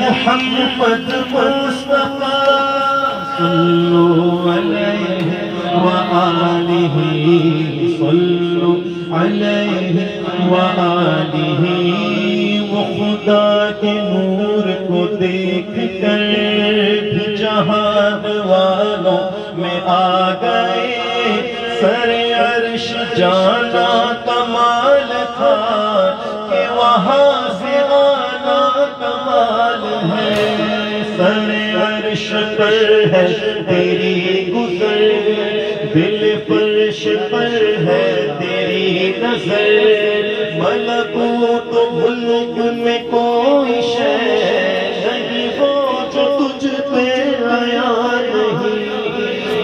محمد مصطفیٰ صلو علیہ وآلہ صلو علیہ وآلہ. وہ خدا کے نور کو دیکھ کر بھی جہان والوں میں آ گئے. سر عرش جانا کمال تھا کہ وہاں سے آنا کمال ہے. سر عرش پر ہے تیری گزر، دل فرش پر ہے تیری نظر. ملکوت ملک میں کوئی شے نہیں وہ جو تجھ پہ آیا نہیں.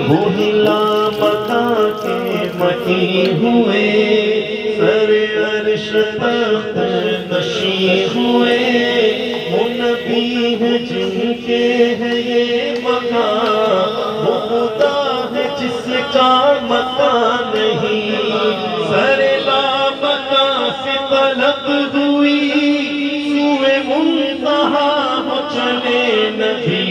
وہی لامکاں کے مہی ہوئے، سر عرش تخت نشین ہوئے. وہ نبی ہے جن کے ہے یہ مقام، وہ خدا ہے جس کا مکان نہیں. سر لامکاں سے طلب ہوئی، سوئے منتہا ہو چلے نبی.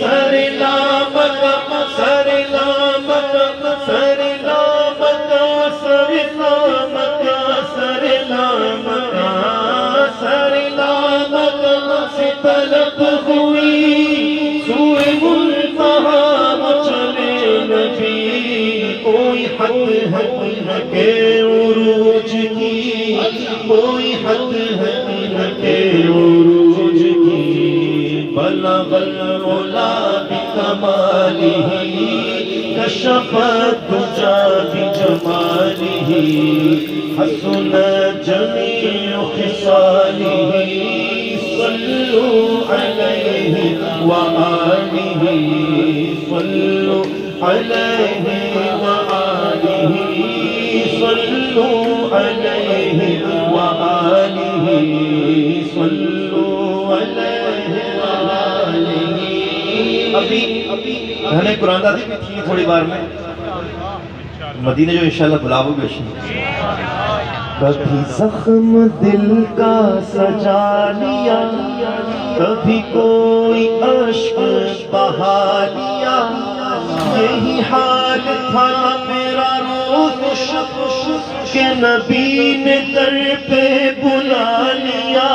سر لامکاں، سر لامکاں، سر لامکاں، سر لامکاں، سر لامکاں، سر لامکاں سے طلب ہوئی، سوئے منتہا ہو چلے نبی. کوئی حد ہے کہ عروج کی، کوئی حد ہے کہ عروج کی. بلغ العلا بکمالہ، کشف الدجا بجمالہ. حسن جمیع خصالہ، صلوا علیہ وآلہ، صلوا علیہ وآلہ، صلوا علیہ وآلہ، صلوا علیہ وآلہ. ابھی گھنے قرآن دادی بھی تھی تھوڑی بار میں مدینہ جو انشاءاللہ بلاو گے. کبھی زخم دل کا سجا لیا، کبھی کوئی عشق بہا لیا. یہی حال تھا میرا روز شب کہ نبی نے در پہ بلا لیا.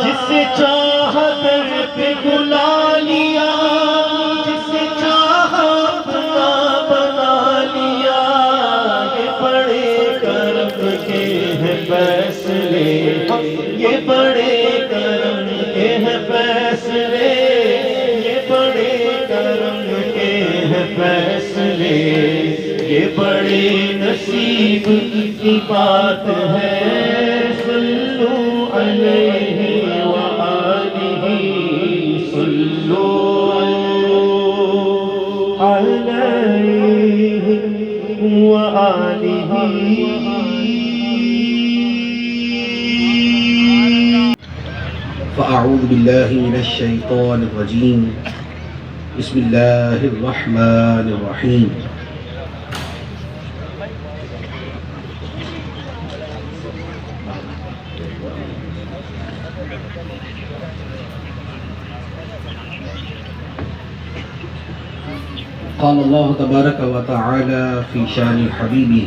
جسے چاہا در پہ بلا لیا، جسے چاہا اپنا بنا لیا. یہ بڑے کرم کے ہیں فیصلے، یہ بڑے کرم کے ہیں فیصلے، یہ بڑے کرم کے ہیں فیصلے. یہ بڑے نصیب کی بات ہے. صلوا علیہ وآلہ، صلوا علیہ وآلہ. فأعوذ باللہ من الشیطان الرجیم. بسم اللہ الرحمن الرحیم. قال الله تبارك وتعالى في شان حبيبه: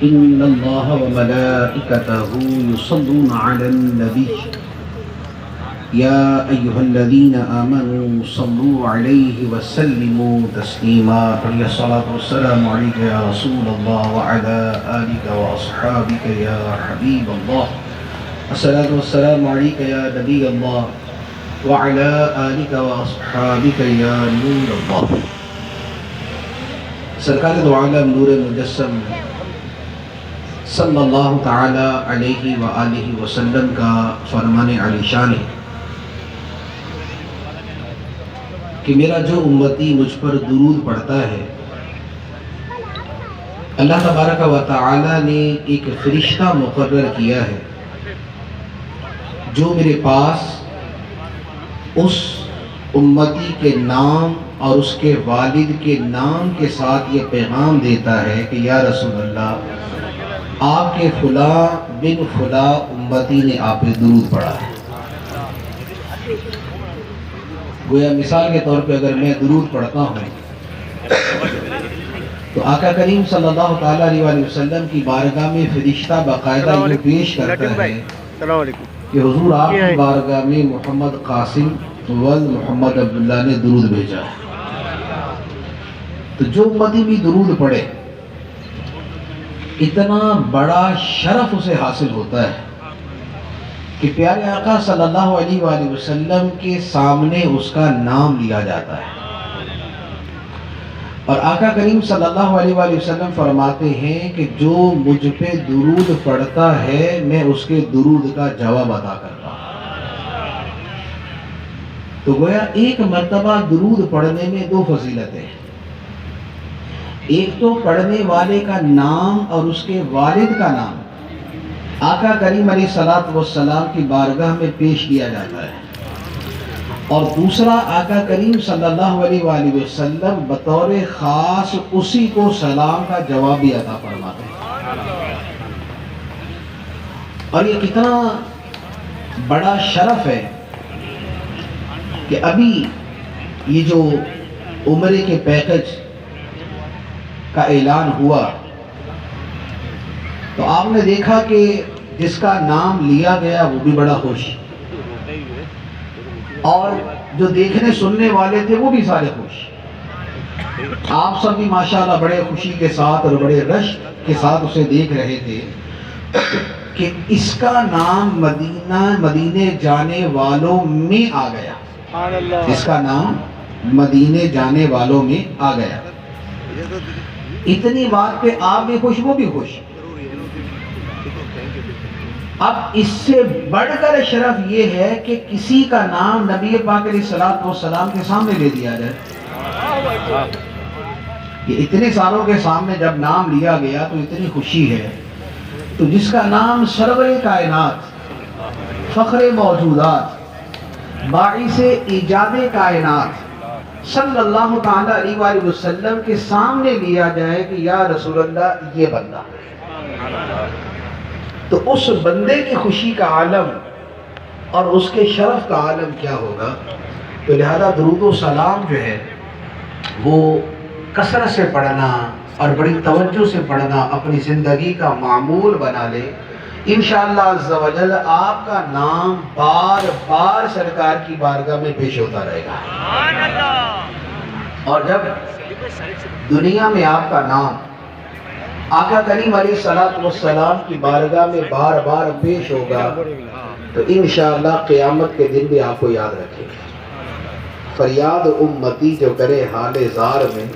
إن الله وملائكته يصلون على النبي يا أيها الذين آمنوا صلوا عليه وسلموا تسليما. الصلاة والسلام عليك يا رسول الله وعلى آلك وأصحابك يا حبيب الله. الصلاة والسلام عليك يا نبي الله وعلى آلك وأصحابك يا نور الله. سرکار دو عالم نور مجسم صلی اللہ تعالی علیہ وآلہ وسلم کا فرمان علی شان ہے کہ میرا جو امتی مجھ پر درود پڑھتا ہے، اللہ تبارک و تعالی نے ایک فرشتہ مقرر کیا ہے جو میرے پاس اس امتی کے نام اور اس کے والد کے نام کے ساتھ یہ پیغام دیتا ہے کہ یا رسول اللہ، آپ کے فلاں بن فلاں امتی نے آپ پہ درود پڑھا ہے. گویا مثال کے طور پہ اگر میں درود پڑھتا ہوں تو آقا کریم صلی اللہ تعالیٰ علیہ وآلہ وسلم کی بارگاہ میں فرشتہ باقاعدہ یہ پیش کرتا ہے کہ حضور آپ کی بارگاہ میں محمد قاسم ولد محمد عبداللہ نے درود بھیجا ہے. تو جو امتی بھی درود پڑھے اتنا بڑا شرف اسے حاصل ہوتا ہے کہ پیارے آقا صلی اللہ علیہ وآلہ وسلم کے سامنے اس کا نام لیا جاتا ہے. اور آقا کریم صلی اللہ علیہ وآلہ وسلم فرماتے ہیں کہ جو مجھ پہ درود پڑھتا ہے میں اس کے درود کا جواب عطا کرتا ہوں. تو گویا ایک مرتبہ درود پڑھنے میں دو فضیلتیں ہیں. ایک تو پڑھنے والے کا نام اور اس کے والد کا نام آقا کریم علیہ السلام کی بارگاہ میں پیش کیا جاتا ہے، اور دوسرا آقا کریم صلی اللہ علیہ وآلہ وسلم بطور خاص اسی کو سلام کا جواب بھی عطا فرماتے ہیں. اور یہ کتنا بڑا شرف ہے کہ ابھی یہ جو عمرے کے پیکج کا اعلان ہوا تو آپ نے دیکھا کہ جس کا نام لیا گیا وہ بھی بڑا خوش، اور جو دیکھنے سننے والے تھے وہ بھی سارے خوش. آپ سب بھی ماشاءاللہ بڑے خوشی کے ساتھ اور بڑے رشک کے ساتھ اسے دیکھ رہے تھے کہ اس کا نام مدینے جانے والوں میں آ گیا. اس کا نام مدینے جانے والوں میں آ گیا. اتنی بات پہ آپ بھی خوش وہ بھی خوش. اب اس سے بڑھ کر شرف یہ ہے کہ کسی کا نام نبی پاک علیہ السلام کے سامنے لے دیا جائے. یہ اتنے سالوں کے سامنے جب نام لیا گیا تو اتنی خوشی ہے. تو جس کا نام سرور کائنات، فخر موجودات، باعث ایجاد کائنات صلی اللہ تعالی علیہ وآلہ وسلم کے سامنے لیا جائے کہ یا رسول اللہ یہ بندہ، تو اس بندے کی خوشی کا عالم اور اس کے شرف کا عالم کیا ہوگا. تو لہذا درود و سلام جو ہے وہ کثرت سے پڑھنا اور بڑی توجہ سے پڑھنا اپنی زندگی کا معمول بنا لے. انشاءاللہ عز و جل آپ کا نام بار بار سرکار کی بارگاہ میں پیش ہوتا رہے گا. اور جب دنیا میں آپ کا نام آقا کریم علیہ السلام کی بارگاہ میں بار بار پیش ہوگا تو انشاءاللہ قیامت کے دن بھی آپ کو یاد رکھے گا. فریاد امتی جو کرے حال زار میں،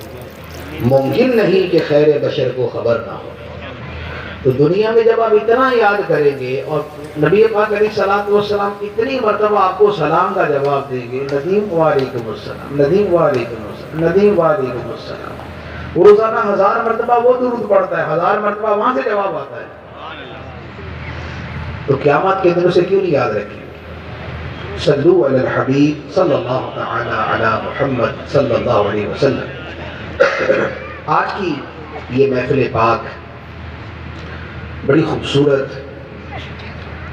ممکن نہیں کہ خیر بشر کو خبر نہ ہو. تو دنیا میں جب آپ اتنا یاد کریں گے اور نبی پاک علیہ السلام اتنی مرتبہ آپ کو سلام کا جواب دیں گے، ندیم وعلیکم السلام، ندیم وعلیکم السلام، ندیم وعلیکم السلام. وہ روزانہ 1000 مرتبہ وہ درود پڑھتا ہے، 1000 مرتبہ وہاں سے جواب آتا ہے. تو قیامت کے دن اسے کیوں نہیں یاد رکھیں؟ صلو علی الحبیب صلی اللہ تعالی علی محمد صلی اللہ علیہ وسلم. آج کی یہ محفل پاک بڑی خوبصورت،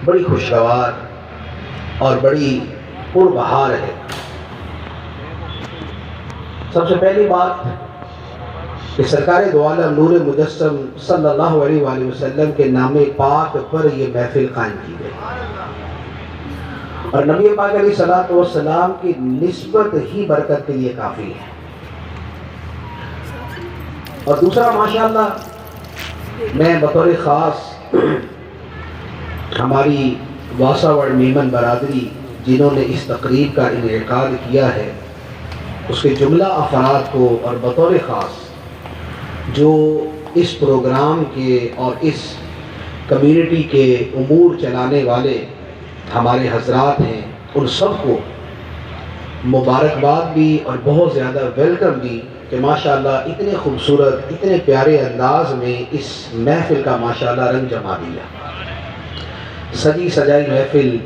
بڑی خوشگوار اور بڑی پربہار ہے. سب سے پہلی بات کہ سرکار دو عالم نور مجسم صلی اللہ علیہ وآلہ وسلم کے نام پاک پر یہ محفل قائم کی گئی، اور نبی پاک علیہ السلام کی نسبت ہی برکت کے لیے کافی ہے. اور دوسرا ماشاءاللہ میں بطور خاص ہماری واساوڑ میمن برادری جنہوں نے اس تقریب کا انعقاد کیا ہے اس کے جملہ افراد کو، اور بطور خاص جو اس پروگرام کے اور اس کمیونٹی کے امور چلانے والے ہمارے حضرات ہیں، ان سب کو مبارکباد بھی اور بہت زیادہ ویلکم بھی کہ ماشاءاللہ اتنے خوبصورت، اتنے پیارے انداز میں اس محفل کا ماشاءاللہ رنگ جما دیا. سجی سجائی محفل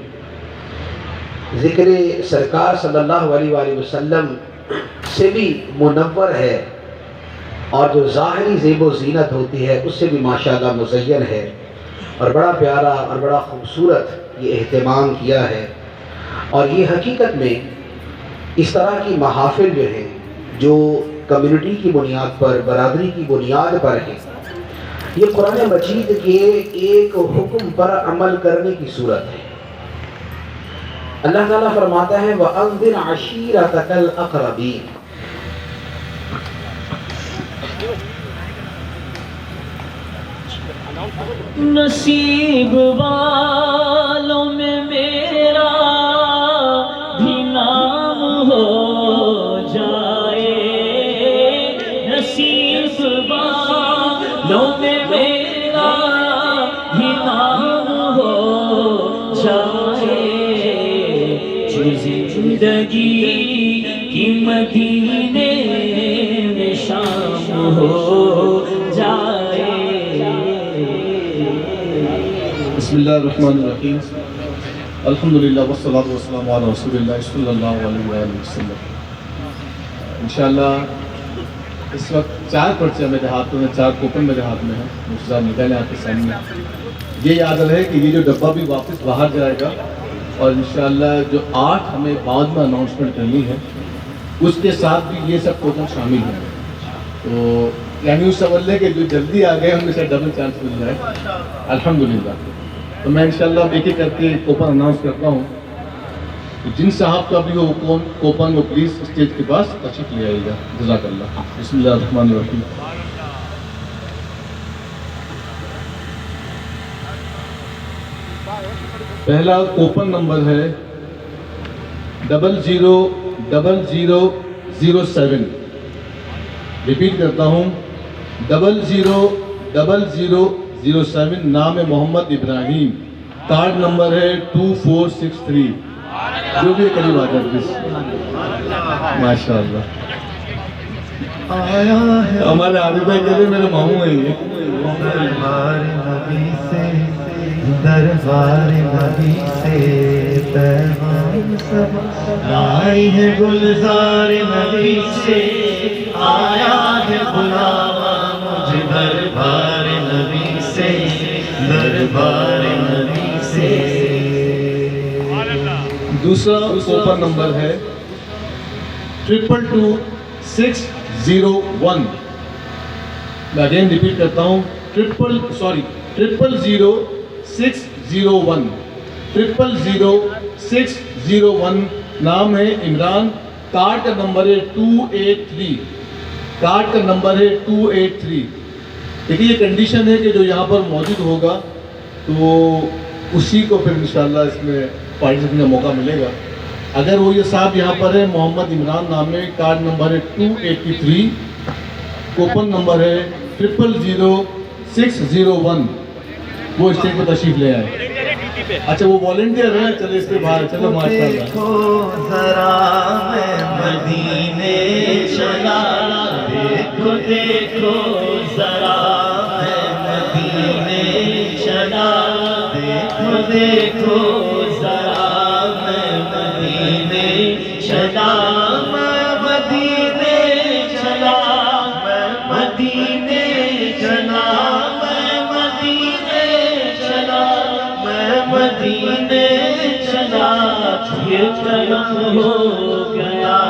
ذکر سرکار صلی اللہ علیہ وآلہ وسلم سے بھی منور ہے، اور جو ظاہری زیب و زینت ہوتی ہے اس سے بھی ماشاءاللہ مزین ہے، اور بڑا پیارا اور بڑا خوبصورت یہ اہتمام کیا ہے. اور یہ حقیقت میں اس طرح کی محافل جو ہیں جو کمیونٹی کی بنیاد پر، برادری کی بنیاد پر ہیں، یہ قرآن مجید کے ایک حکم پر عمل کرنے کی صورت ہے۔ اللہ تعالیٰ فرماتا ہے وَأَنذِرْ عَشِيرَتَكَ الْأَقْرَبِينَ۔ نصیب والوں میں میرا بھی نام ہو جائے، نصیب والوں میں میرا بھی نام ہو جائے، جو زندگی کی مدینے میں شام ہو جائے۔ بسم اللہ الرحمن الرحیم، الحمدللہ والصلاة والسلام علی رسول اللہ صلی اللہ علیہ وآلہ وسلم۔ انشاءاللہ اس وقت 4 پرچے میرے ہاتھ میں، 4 کوپن میرے ہاتھ میں ہیں، مجھے نکالیں آپ کے سامنے۔ یہ یاد رہے کہ یہ جو ڈبہ بھی واپس باہر جائے گا، اور انشاءاللہ جو 8 ہمیں بعد میں اناؤنسمنٹ کرنی ہے اس کے ساتھ بھی یہ سب کوپن شامل ہیں۔ تو یعنی اس سمجھ لیں کہ جو جلدی آ گئے ان میں سے ڈبل چانس مل جائے الحمدللہ۔ تو میں انشاءاللہ ایک ایک کر کے کوپن اناؤنس کرتا ہوں، جن صاحب کا بھی وہ کوپن وہ پلیز اسٹیج کے پاس تشریف لے آئیے گا۔ جزاک اللہ۔ بسم اللہ الرحمن الرحیم۔ پہلا کوپن نمبر ہے 000007۔ ریپیٹ کرتا ہوں 000007، نام ہے محمد ابراہیم، کارڈ نمبر ہے 2463۔ جو بھی قریب آ جائے پلیز۔ ماشاء اللہ، ہمارے عارف بھائی کہتے ہیں میرے ماموں ہیں یہ۔ دربار نبی سے، دربار نبی سے پیغام سب آئی ہے، گلزار نبی سے آیا ہے بلاوا مجھے، دربار نبی سے، دربار نبی سے۔ دوسرا کوپن نمبر ہے 222601۔ میں اگین ریپیٹ کرتا ہوں 000601۔ نام ہے عمران، کارڈ کا نمبر ہے 283۔ کارڈ کا نمبر ہے 283۔ دیکھیے یہ کنڈیشن ہے کہ جو یہاں پر موجود ہوگا تو اسی کو پھر انشاءاللہ اس میں پارٹیسپیٹ کا موقع ملے گا۔ اگر وہ یہ صاحب یہاں پر ہے محمد عمران نام میں، کارڈ نمبر ہے 283، کوپن نمبر ہے 000601، وہ اسٹیج پر تشریف لے آئے۔ اچھا وہ والنٹیئر ہیں، چلے اس کے باہر چلو ماشاءاللہ۔ دیکھو ذرا میں مدینے چلا، دیکھو دیکھو ذرا میں مدینے چلا، دیکھو دیکھو ذرا میں مدینے چلا، میں مدینے چلا، میں مدینے چلا، میں مدینے چلا، میں مدینے چلا، یہ قلم ہو گیا،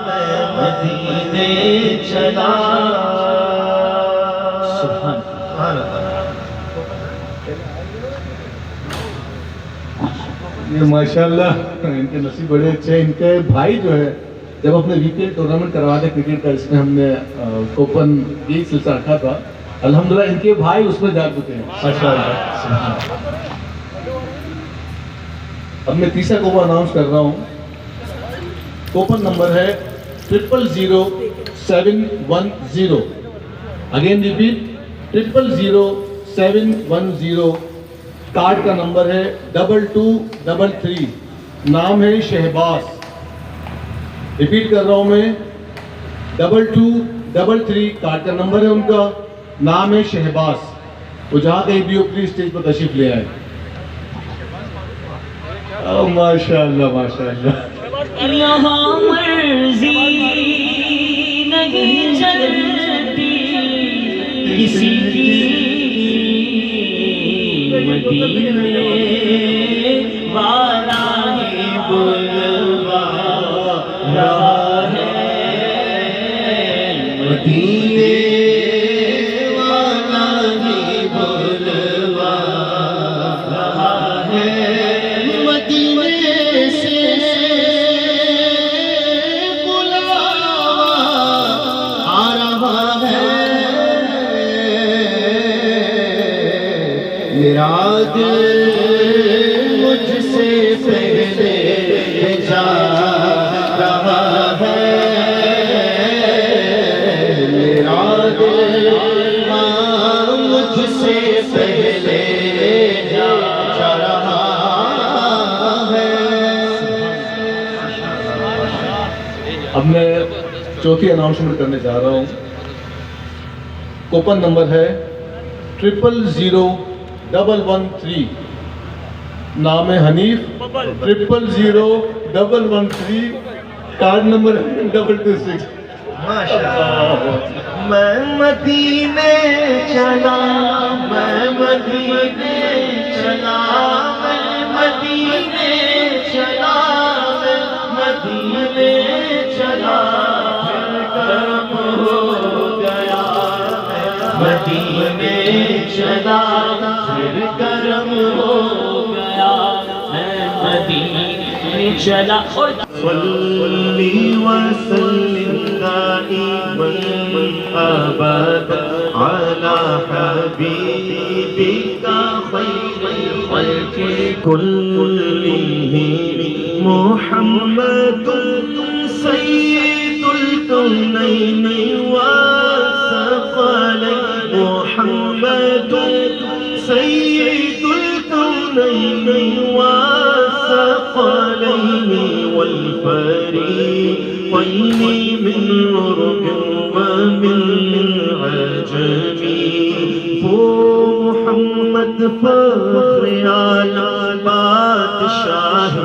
میں مدینے چلا۔ سبحان اللہ۔ یہ ماشاءاللہ ان کے نصیب بڑے اچھے ہیں۔ ان کے بھائی جو ہے جب اپنے ویکینڈ ٹورنامنٹ کرواتے کرکٹ کا، اس میں ہم نے کوپن یہی سلسلہ رکھا تھا، الحمدللہ ان کے بھائی اس میں جا چکے ہیں ماشاءاللہ۔ اب میں تیسرا کوپن اناؤنس کر رہا ہوں، کوپن نمبر ہے 000710۔ اگین ریپیٹ 000710، کارڈ کا نمبر ہے 2233، نام ہے شہباز۔ ریپیٹ کر رہا ہوں میں 2233، کارڈ کا نمبر ہے ان کا، نام ہے شہباز۔ وہ جہاں کہیں بھی ہو پلیز اسٹیج پر تشریف لے آئے۔ ماشاءاللہ ماشاءاللہ۔ یہاں مرضی نہیں چلتی کسی کی، مدینے والا ہی بلوا رہا ہے، مدینے والا ہی بلوا رہا ہے، مدینے سے بلاوا آ رہا ہے، میرا دل مجھ سے پہلے جا رہا ہے، میرا دل مجھ سے پہلے جا رہا ہے۔ اب میں چوتھی اناؤنسمنٹ کرنے جا رہا ہوں۔ کوپن نمبر ہے 000113، نام ہے حنیف، 000113، کارڈ نمبر 226۔ میں مدینے چلا، میں مدینے چلا، میں مدینے چلا، میں مدینے چلا، کرم ہو گیا، مدینے چلا، پھر کرم ہو گیا، میں مدینے چلا۔ صلی وسلم دائما ابدا على حبيبك خير الخلق كلهم محمد سيد الكونين والثقلين، محمد سيد الكونين والثقلين والفريقين من عرب ومن عجم، وہ محمد فخر اعلی بادشاہ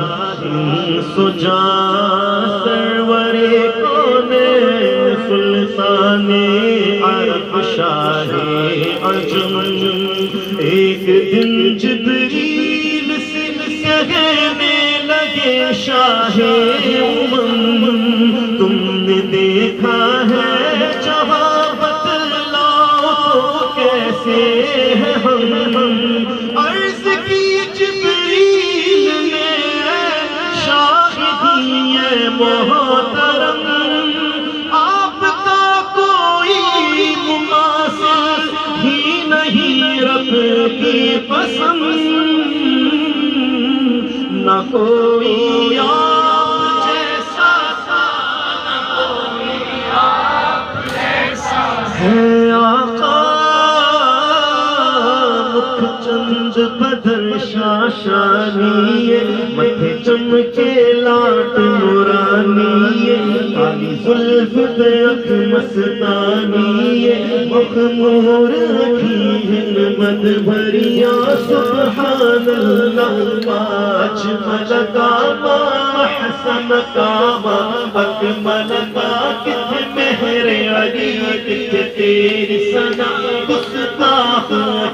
سجا سرور کونین سلطان عرب شاہ عجم، ایک دن جبریل سے کہنے لگے شاہ امم، تم نے دیکھا ہے جہاں بتلاؤ کیسے ہے ہم، عرض کی جبریل نے شاہدی محترم، آپ کا کوئی مماثل ہی نہیں رب کی قسم، نہ کوئی آپ جیسا، نہ کوئی آپ جیسا ہے آقا، مکھ چند بدر شاشانی، متھے چمکے لاٹ نورانی، کالی زلف اک مستانی، مخمور اکھیں مد بھریا، سبحان اللہ پاچ ملکا ما احسن کاما اکمل کا، کتنے مہر علی کتنے تیری سنا، گستاخ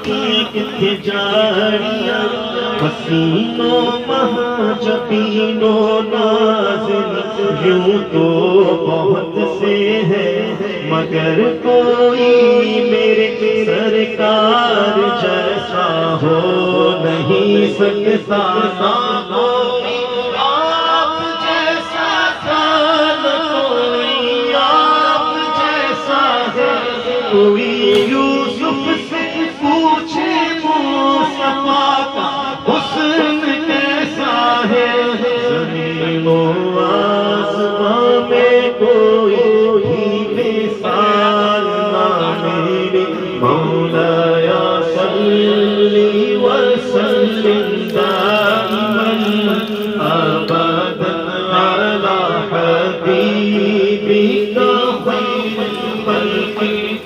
کی کتنے جاڑیاں، حسینوں مہاجبینوں نازل یوں تو بہت سے ہیں، مگر کوئی میرے سرکار جیسا ہو نہیں سکتا، نہ کوئی آپ جیسا تھا، نہ کوئی آپ جیسا ہے، کوئی یوسف سے پوچھے مصطفیٰ کا حسن کیسا ہے، زمین و آسمان میں کوئی بھی مثال نہ میرے مولایا، صلی وسلم دائما ابدا على حبيبك خير الخلق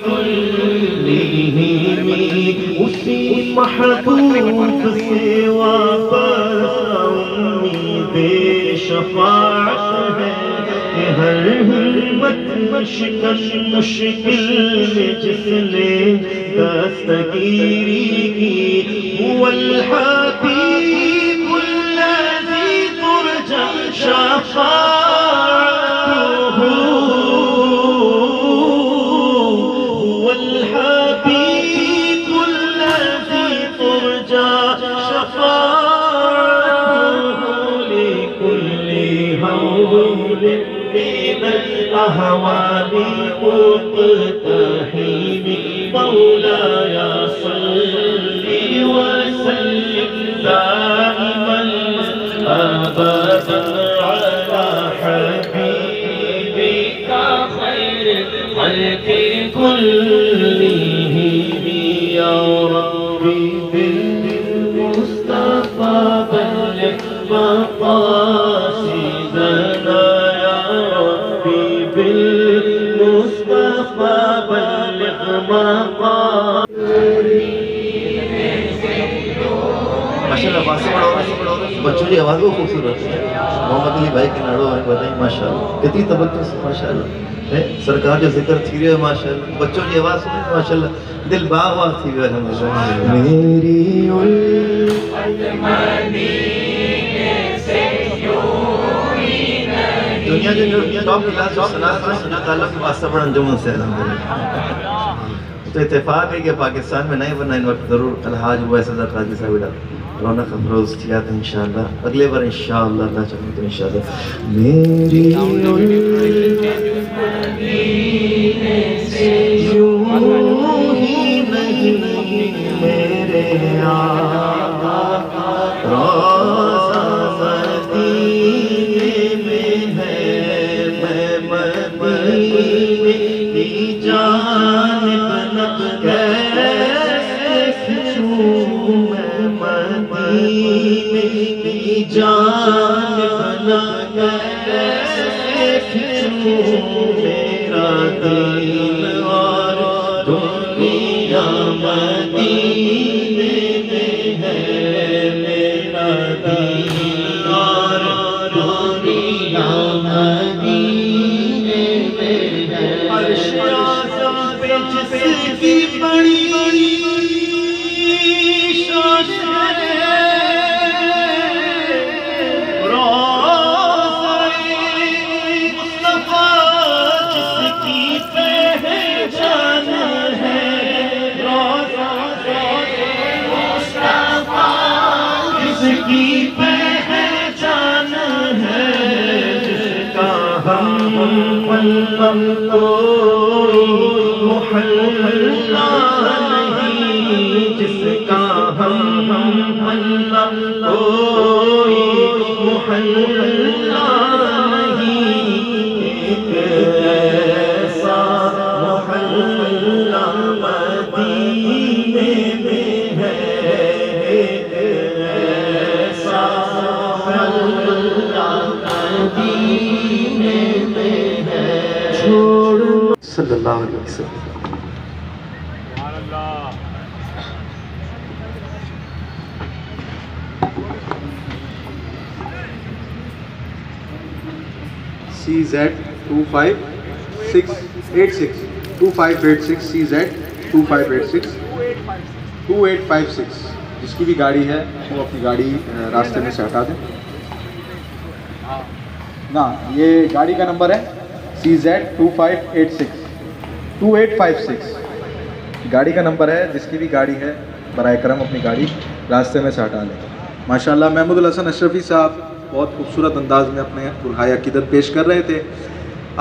كلهم، اسی محبوب سے واپس امید شفاعت ہے، کہ ہر ہمت مشکل میں جس نے دستگیری کی هو الحبیب الذی ترجى شفاعته هو الحبیب الذی ترجى شفاعته لكل هول من الأهوال مقتحم مولاي صل وسلم دائما أبدا على حبيبك خير الخلق كلهم يا ربي بالمصطفى بلغ مقاصدنا يا ربي بالمصطفى بلغ ماشاء اللہ بچوں کی آواز بہت خوبصورت ہے. محمد علی بھائی کے ناڑو ہمیں بتائیں ماشاء اللہ کتنی توجہ سے ماشاء اللہ سرکار جو ذکر تھی رہے ماشاء اللہ بچوں کی آواز سنیں ماشاء اللہ دل باغ باغ تھی ہوئے الحمدللہ. میری دنیا جو ٹاپ کلاس سنا تعلق کے واسطہ بڑا انجمن سے الحمدللہ. تو اتفاق ہے کہ پاکستان میں نہیں ورنہ ان وقت ضرور الحاج ویسا قاضی صاحب رونق افروز کیا تھا انشاءاللہ اگلے بار انشاءاللہ اللہ چاہوں تو انشاءاللہ. میری یوں ہی نہیں میرے آقا روضہ مدینے میں ہے میں مدینے کی جانب نہ کیسے چھوں میں مدینے کی جانب نہ کیسے چھوں میرا دل اور دنیا مدینے میں ہے میرا دل اور دنیا مدینے میں ہے. عرش اعظم پہ جس کی بڑی شان ہے روضہ مصطفیٰ جس کی پہچان ہے روضہ مصطفیٰ جس کی پہچان ہے جس کا ہم کوئی محلہ نہیں جس کا ہم کوئی محلہ نہیں ایک ایسا محلہ مدینے میں ہے ایک ایسا محلہ مدینے میں ہے. چھوڑ صلی اللہ علیہ وسلم. CZ2586 CZ2586 2856 جس کی بھی گاڑی ہے وہ اپنی گاڑی راستے میں سے ہٹا دیں نا. یہ گاڑی کا نمبر ہے CZ2586 2856 گاڑی کا نمبر ہے. جس کی بھی گاڑی ہے برائے کرم اپنی گاڑی راستے میں سے ہٹا لیں. ماشاءاللہ محمود الحسن اشرفی صاحب بہت خوبصورت انداز میں اپنے برہائے عقیدت پیش کر رہے تھے.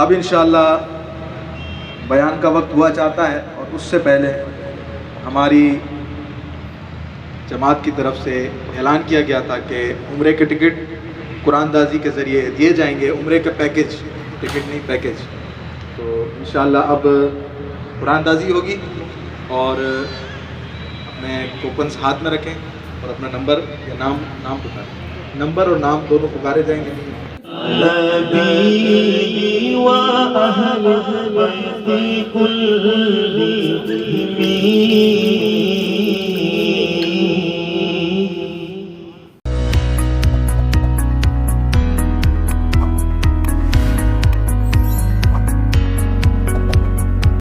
اب انشاءاللہ بیان کا وقت ہوا چاہتا ہے اور اس سے پہلے ہماری جماعت کی طرف سے اعلان کیا گیا تھا کہ عمرے کے ٹکٹ قرآن دازی کے ذریعے دیے جائیں گے. عمرے کا پیکج ٹکٹ نہیں پیکج. تو انشاءاللہ اب قرآن دازی ہوگی اور اپنے کوپنز ہاتھ میں رکھیں اور اپنا نمبر یا نام پکاریں. نمبر اور نام دونوں پکارے جائیں گے. نبی و اہل بیت کلہم